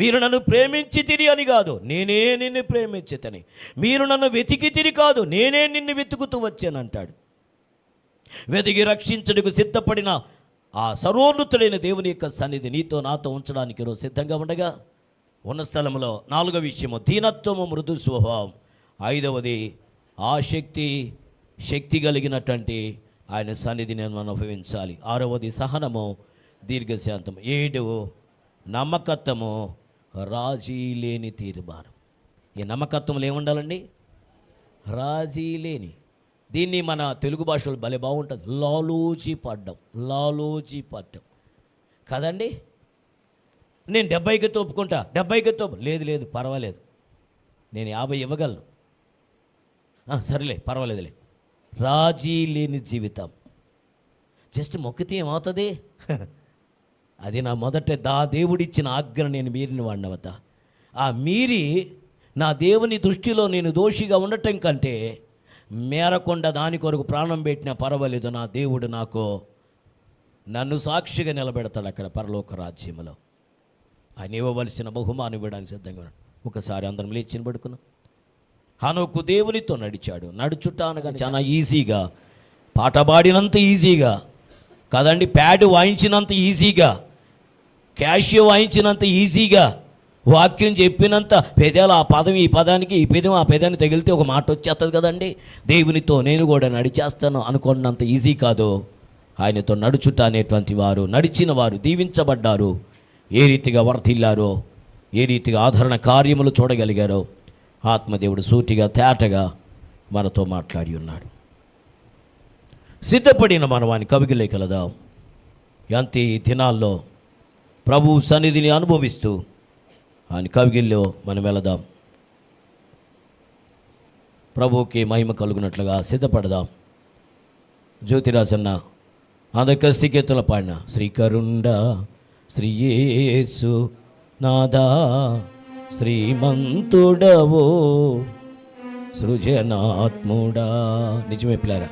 మీరు నన్ను ప్రేమించి తిరి అని కాదు, నేనే నిన్ను ప్రేమించితని. మీరు నన్ను వెతికి తిరి కాదు, నేనే నిన్ను వెతుకుతూ వచ్చానంటాడు. వెతికి రక్షించడానికి సిద్ధపడిన ఆ సర్వోన్నతుడైన దేవుని యొక్క సన్నిధి నీతో నాతో ఉంచడానికి ఈరోజు సిద్ధంగా ఉండగా, ఉన్న స్థలంలో 4వ విషయము దీనత్వము, మృదు స్వభావం. 5వది శక్తి కలిగినటువంటి ఆయన సన్నిధిని మనం అనుభవించాలి. 6వది సహనము, దీర్ఘశాంతం. 7 నమ్మకత్వము, రాజీ లేని తీర్మానం. ఈ నమ్మకత్వంలో ఏముండాలండి? రాజీ లేని. దీన్ని మన తెలుగు భాషలో భలే బాగుంటుంది, లాలూచి పడ్డం కదండి. నేను 70కి ఒప్పుకుంటా, 70కి లేదు పర్వాలేదు, నేను 50 ఇవ్వగలను, సరేలే పర్వాలేదులే. రాజీ లేని జీవితం. జస్ట్ మొక్కితే ఏమవుతుంది? అది నా మొదట దేవుడిచ్చిన ఆజ్ఞ నేను మీరిన వాడినవత. ఆ మీరి నా దేవుని దృష్టిలో నేను దోషిగా ఉండటం కంటే మేరకొండ దాని కొరకు ప్రాణం పెట్టినా పర్వాలేదు, నా దేవుడు నన్ను సాక్షిగా నిలబెడతాడు అక్కడ పరలోక రాజ్యంలో. ఆయన ఇవ్వవలసిన బహుమానం ఇవ్వడానికి సిద్ధంగా ఉన్నాడు. ఒకసారి అందరం లేచి పడుకున్నాం. హనోకు దేవునితో నడిచాడు. నడుచుట అనగా చాలా ఈజీగా, పాట పాడినంత ఈజీగా కదండి, ప్యాడ్ వాయించినంత ఈజీగా, క్యాషియో వాయించినంత ఈజీగా, వాక్యం చెప్పినంత పెదాలు ఆ పదం ఈ పదానికి, ఈ పెదం ఆ పెదాన్ని తగిలితే ఒక మాట వచ్చేస్తుంది కదండి. దేవునితో నేను కూడా నడిచేస్తాను అనుకున్నంత ఈజీ కాదు. ఆయనతో నడుచుట అనేటువంటి వారు, నడిచిన వారు దీవించబడ్డారు. ఏ రీతిగా వర్ధిల్లారో, ఏ రీతిగా ఆదరణ కార్యములు చూడగలిగారో ఆత్మదేవుడు సూటిగా తేటగా మనతో మాట్లాడి ఉన్నాడు. సిద్ధపడిన మనవాని కవిగిలేకి వెళదాం. ఈ దినాల్లో ప్రభు సన్నిధిని అనుభవిస్తూ ఆయన కవిగిల్లో మనం వెళదాం. ప్రభువుకి మహిమ కలుగునట్లుగా సిద్ధపడదాం. జ్యోతిరాజన్న ఆదకస్తికేతుల పాడిన శ్రీకరుండ శ్రీయేసు నాదా శ్రీమంతుడవో సృజనాత్ముడా. నిజమే పిల్లారా,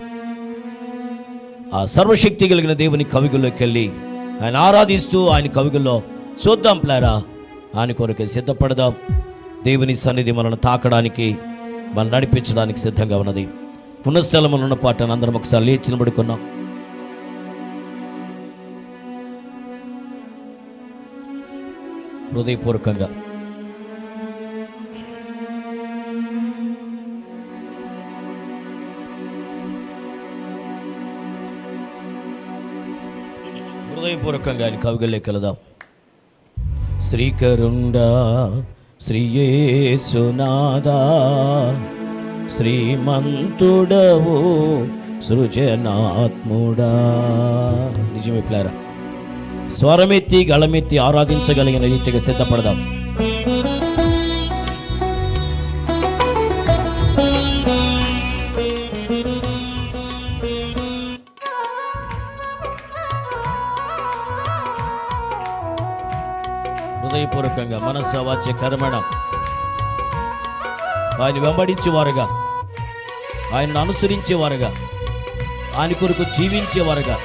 ఆ సర్వశక్తి కలిగిన దేవుని కవిగుల్లోకి వెళ్ళి ఆయన ఆరాధిస్తూ ఆయన కవిగుల్లో చూద్దాం పిల్లారా. ఆయన కొరకే సిద్ధపడదాం. దేవుని సన్నిధి మనల్ని తాకడానికి, మనం నడిపించడానికి సిద్ధంగా ఉన్నది. ఉన్న స్థలంలో ఉన్న పాటను అందరం ఒకసారి లేచి నిలబడుకున్నాం. హృదయపూర్వకంగా ఆయన కవిగల్లోకి వెళదాం. శ్రీకరుండా శ్రీయేసునాదా శ్రీమంతుడవు సృజనాత్ముడా. నిజమే పిల్లారా, స్వరమెత్తి గళమెత్తి ఆరాధించగలిగిన రీతిగా సిద్ధపడదాం. హృదయపూర్వకంగా మనస్సు వాచ్య కర్మణ ఆయన వెంబడించేవారుగా, ఆయనను అనుసరించేవారుగా, ఆయన కొరకు జీవించేవారుగా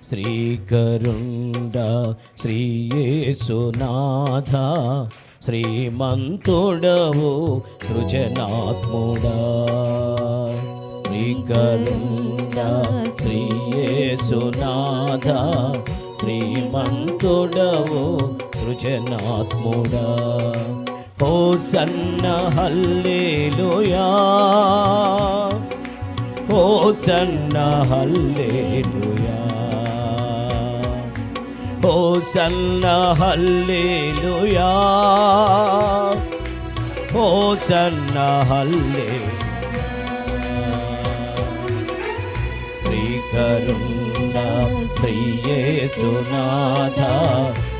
శ్రీకరుండ శ్రీయేసునాథ శ్రీమంతుడవు సృజనాత్ముడా. శ్రీకరుండ శ్రీయేసునాథ శ్రీమంతుడవు సృజనాత్ముడా. హోసన్న హల్లెలూయా, హోసన్న హల్లెలూయా, హోసన్న హల్లెలూయా, హోసన్న హల్లెలూయా. శ్రీకరుండ శ్రీయేసునాథ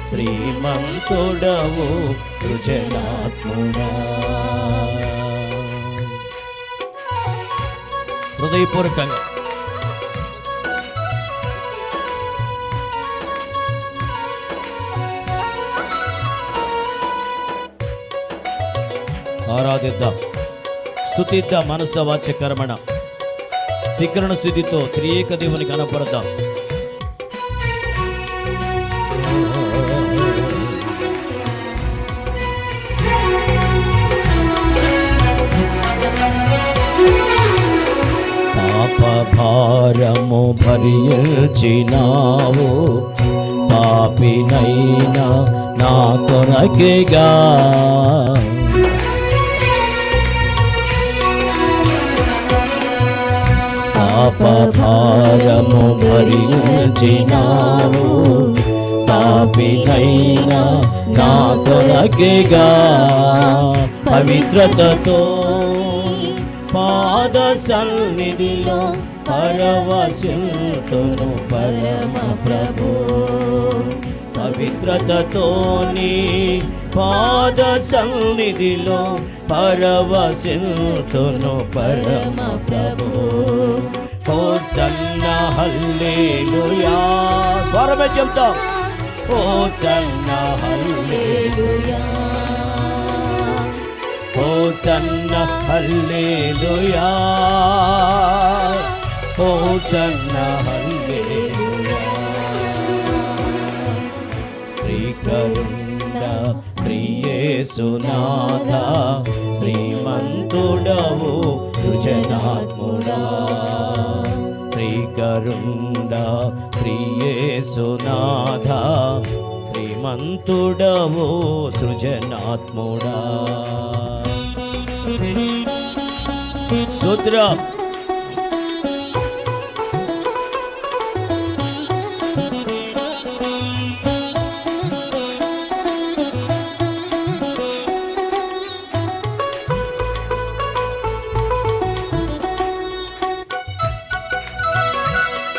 శ్రీమంతుడవు సృజనాత్ముడా. హృదయపూర్వకంగా ఆరాధిద్దాం, స్తుతిద్దాం. మనస్సు వాచ్య కర్మణ త్రికరణ స్థితితో త్రియేక దేవుని కనపడదాం. పాప భారము భరించినావు, పాపినైనా నా కొరకేగా. పాప భారము భరించినావు, పాపినైనా నా కొరకేగా. పవిత్రతతో పాద సన్నిధిలో పరవశింతును పరమ ప్రభు. పవిత్రతతోని పాద సన్నిధిలో పరవశింతును పరమ ప్రభు. హోసన్న హల్లెలూయా. స్వరమే చెప్తాం. హోసన్న హల్లెలూయా, హోసన్న హల్లెలూయా, హోసన్న హల్లెలూయా. శ్రీకరుండ శ్రీయేసునాథ శ్రీమంతుడవు సృజనాత్ముడా. శ్రీకరుండ శ్రీయేసునాథ శ్రీమంతుడవు సృజనాత్ముడా. స్తోత్రం.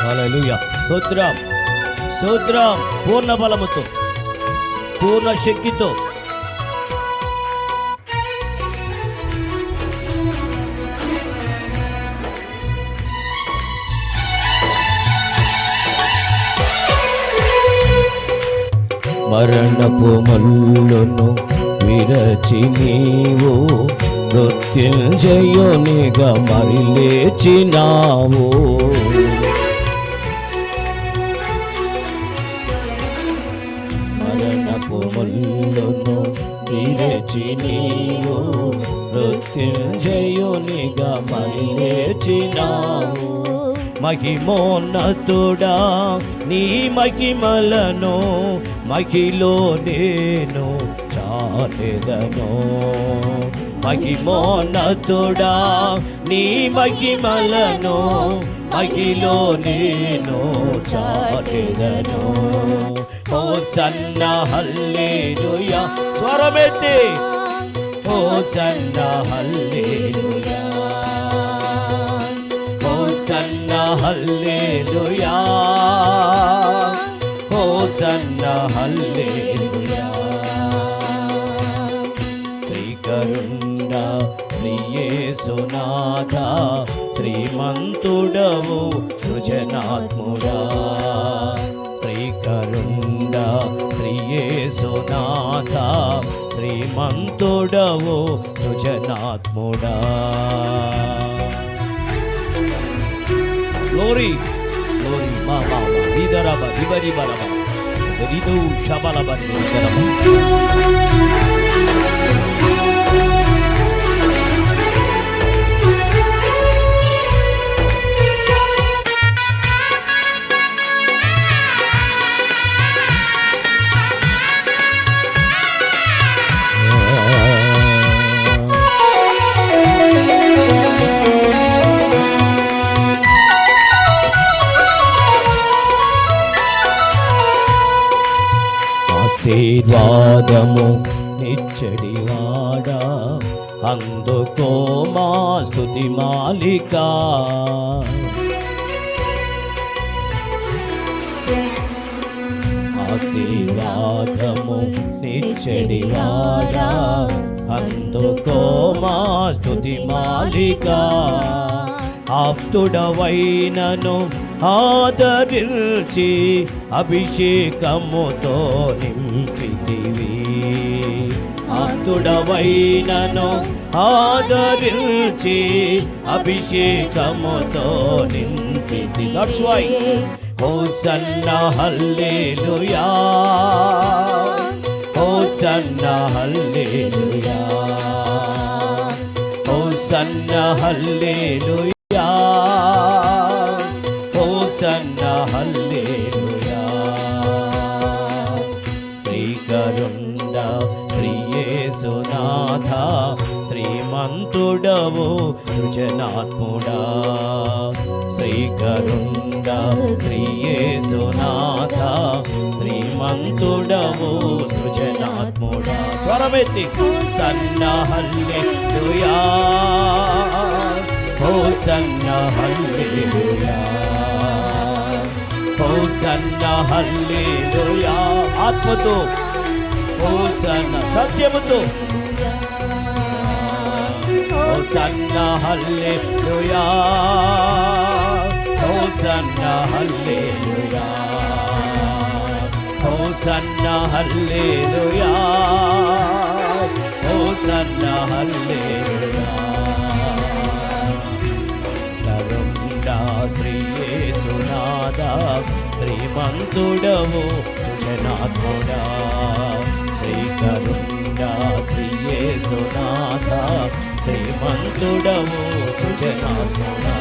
హల్లెలూయా. స్తోత్రం, స్తోత్రం. పూర్ణ బలముతో పూర్ణ శక్తితో. మరణపు మల్లును విరచి నీవు మృత్యుంజయునిగా మరి లేచినావు. మరణపు మల్లును విరచి నీవు మృత్యుంజయునిగా మరి లేచినావు. మహిమోన్నతుడా నీ మహిమలను మహిలో నేను చాలెదను. మహిమోన్నతుడా నీ మహిమలను మహిలో నేను చాలెదను. హోసన్నా హల్లెలూయా స్వరమెత్తి హోసన్నా హల్లెలూయా హోసన్నా హల్లెలూయా హోసన్నా హల్లెలూయా. శ్రీకరుణ శ్రీ యేసునాథ శ్రీమంతుడవు సృజనాత్ముడా. శ్రీకరుణ శ్రీ యేసునాథ శ్రీమంతుడవు సృజనాత్ముడా. Glory, glory, mama, didaraba, dibari baraba, didu shabalaba, didaraba. ఆశీర్వాదము నిచ్చడివాడా అందుకో మా స్తుతి మాలిక. ఆశీర్వాదము నిచ్చడివాడా అందుకో మా స్తుతి మాలిక. ఆప్తుడవైనను ఆదరించి అభిషేకముతో నింపితివి. ఆప్తుడవైనను ఆదరించి అభిషేకముతో నింపితి. దట్స్ వై హోసన్నా హల్లెలూయా హోసన్నా హల్లెలూయా హోసన్నా హల్లెలూయా హోసన్నా హల్లెలూయా. శ్రీకరుణ శ్రీ యేసునాథ శ్రీమంతుడవు సృజనాత్ముడా. శ్రీకరుణ శ్రీ యేసునాథ శ్రీమంతుడవు సృజనాత్ముడా. స్వరమెత్తి హోసన్నా హల్లెలూయా హోసన్నా హల్లెలూయా హోసన్నా హల్లెలూయా. ఆత్మతో హోసన్నా సత్యముతో హోసన్నా హల్లెలూయా హోసన్నా హల్లెలూయా హోసన్నా హల్లెలూయా హోసన్నా హల్లెలూయా. కరుణా శ్రీ యేసునాథ శ్రీమంతుడవు సృజనాత్ముడా. శ్రీకరుణా శ్రీ యేసునాథ శ్రీమంతుడవు సృజనాత్ముడా.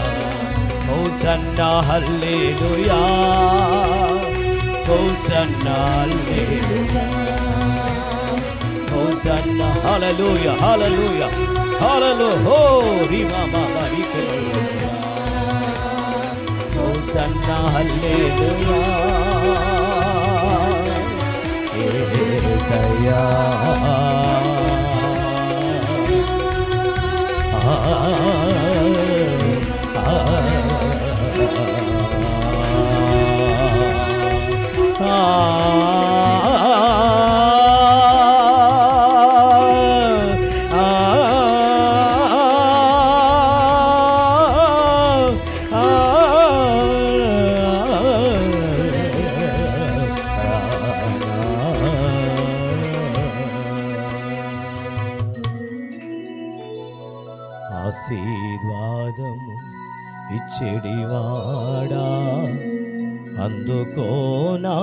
హోసన్నా హల్లెలూయా హోసన్నా హల్లెలూయా హోసన్నా హల్లెలూయా హల్లెలూయా హల్లెలూయా. హో రిమా మామా రికలూయా హోసన్నా హల్లెలూయా యేసయ్యా. ఆశీర్వాదము ఇచ్చెడివాడా, అందుకోనా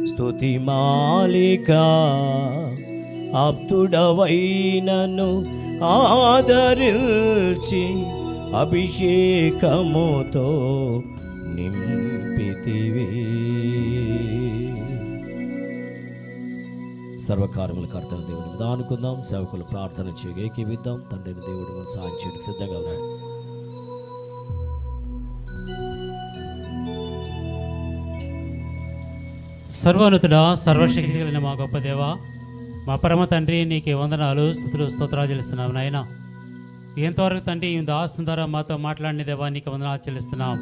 స్తుతి మాలిక. ఆప్తుడవైనను ఆదరించి అభిషేకముతో నింపితివి. సర్వకార్యముల కర్తను దేవుని మీద అనుకుందాం. సేవకులు ప్రార్థన చేయగా ఏకీవిద్దాం. తండ్రిని దేవుడు మన సాయం చేయడానికి సిద్ధంగా ఉన్నాడు. సర్వోన్నతుడా, సర్వశక్తి కలిగిన మా గొప్ప దేవ, మా పరమ తండ్రి, నీకే వందనాలు, స్తుతులు, స్తోత్రాలు చెల్లిస్తున్నాం నాయన. ఎంతవరకు తండ్రి ఈ దాసు ద్వారా మాతో మాట్లాడిన దేవా, నీకు వందనాలు చెల్లిస్తున్నాం.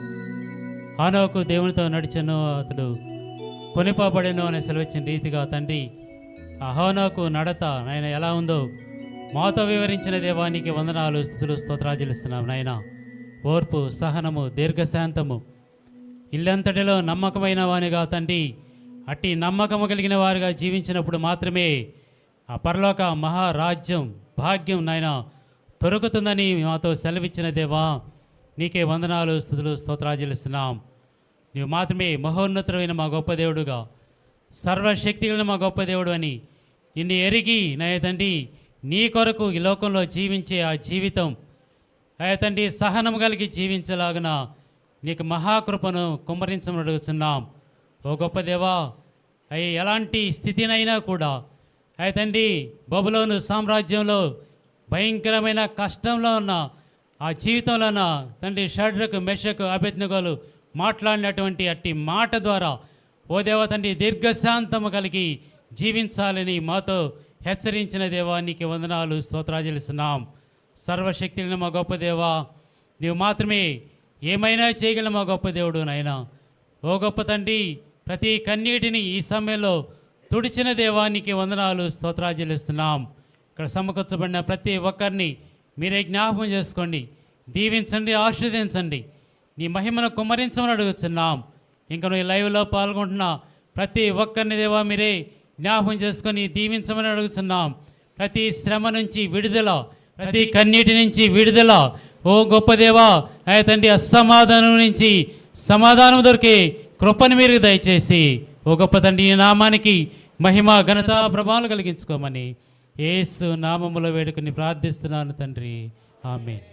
హానోకు దేవునితో నడిచెను, అతడు కొనిపోబడెను అనే సెలవిచ్చిన రీతిగా తండ్రి ఆ హానోకు నడత నాయన ఎలా ఉందో మాతో వివరించిన దేవా, నీకు వందనాలు, స్తుతులు, స్తోత్రాలు చెల్లిస్తున్నాం నాయన. ఓర్పు, సహనము, దీర్ఘశాంతము, ఇల్లంతటిలో నమ్మకమైన వానిగా తండ్రి, అట్టి నమ్మకము కలిగిన వారుగా జీవించినప్పుడు మాత్రమే ఆ పరలోక మహారాజ్యం భాగ్యం నాయన దొరుకుతుందని మాతో సెలవిచ్చిన దేవా, నీకే వందనాలు, స్తుతులు, స్తోత్రాలు చెల్లిస్తున్నాం. నీవు మాత్రమే మహోన్నతమైన మా గొప్ప దేవుడుగా, సర్వశక్తి కలిగిన మా గొప్ప దేవుడు అని నిన్ను ఎరిగి నాయ తండ్రి నీ కొరకు ఈ లోకంలో జీవించే ఆ జీవితం నాయ తండ్రి సహనం కలిగి జీవించలాగున నీకు మహాకృపను కుమ్మరించమని అడుగుతున్నాం. ఓ గొప్ప దేవా, అయ్యి ఎలాంటి స్థితినైనా కూడా అయ్య తండ్రి బబులోను సామ్రాజ్యంలో భయంకరమైన కష్టంలో ఉన్న ఆ జీవితంలో ఉన్న తండ్రి షడ్రకు, మెషకు, అబేద్నెగోలు మాట్లాడినటువంటి అట్టి మాట ద్వారా ఓ దేవా తండ్రి దీర్ఘశాంతము కలిగి జీవించాలని మాతో హెచ్చరించిన దేవా, నీకు వందనాలు, స్తోత్రాలు చెల్లిస్తున్నాం. సర్వశక్తి కలిగిన మా గొప్ప దేవా, నీవు మాత్రమే ఏమైనా చేయగల మా గొప్ప దేవుడు నాయన. ఓ గొప్ప తండ్రి, ప్రతి కన్నీటిని ఈ సమయంలో తుడిచిన దేవా, నీకు వందనాలు, స్తోత్రాలు చెల్లిస్తున్నాం. ఇక్కడ సమకూర్చబడిన ప్రతి ఒక్కరిని మీరే జ్ఞాపకం చేసుకోండి, దీవించండి, ఆశీర్వదించండి, నీ మహిమను కుమ్మరించమని అడుగుతున్నాం. ఇంకా నువ్వు లైవ్లో పాల్గొంటున్న ప్రతి ఒక్కరిని దేవా మీరే జ్ఞాపకం చేసుకొని దీవించమని అడుగుతున్నాం. ప్రతి శ్రమ నుంచి విడుదల, ప్రతి కన్నీటి నుంచి విడుదల, ఓ గొప్ప దేవా అయ్య తండ్రి అసమాధానం నుంచి సమాధానం దొరికే కృపను మీరు దయచేసి ఓ గొప్ప తండ్రి ఈ నామానికి మహిమ, ఘనత, ప్రభావాలు కలిగించుకోమని యేసు నామములో వేడుకుని ప్రార్థిస్తున్నాను తండ్రి, ఆమేన్.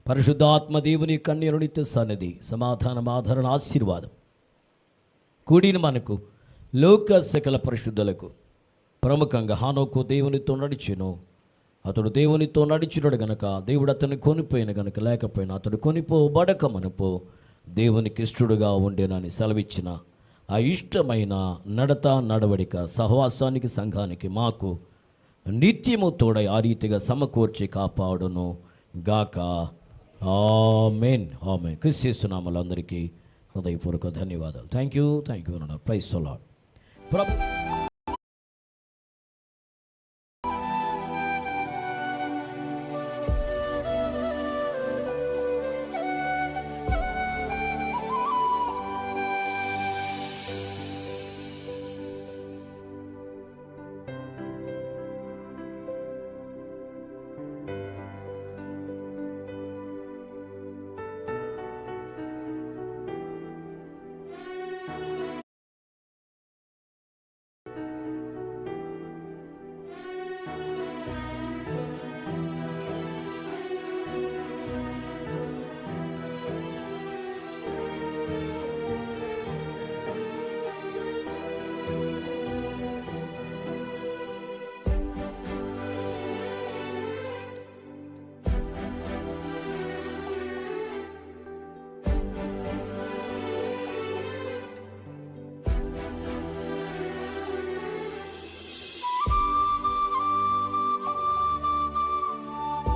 పరిశుద్ధాత్మ దేవుని కన్యను నిత్య సన్నిధి, సమాధానం, ఆదరణ, ఆశీర్వాదం కూడిన మనకు లోక సకల పరిశుద్ధులకు, ప్రముఖంగా హానోకు దేవునితో నడిచెను. అతడు దేవునితో నడిచినాడు గనక దేవుడు అతన్ని కొనిపోయిన గనక, లేకపోయినా అతడు కొనిపోబడక మనపో దేవునికి ఇష్టడుగా ఉండేనని సెలవిచ్చిన ఆ ఇష్టమైన నడత, నడవడిక, సహవాసానికి, సంఘానికి మాకు నిత్యము తోడై ఆ రీతిగా సమకూర్చి కాపాడును గాక. ఆమేన్, ఆమేన్. క్రీస్తు నామములో అందరికీ హృదయపూర్వక ధన్యవాదాలు. Thank you. Praise the lord.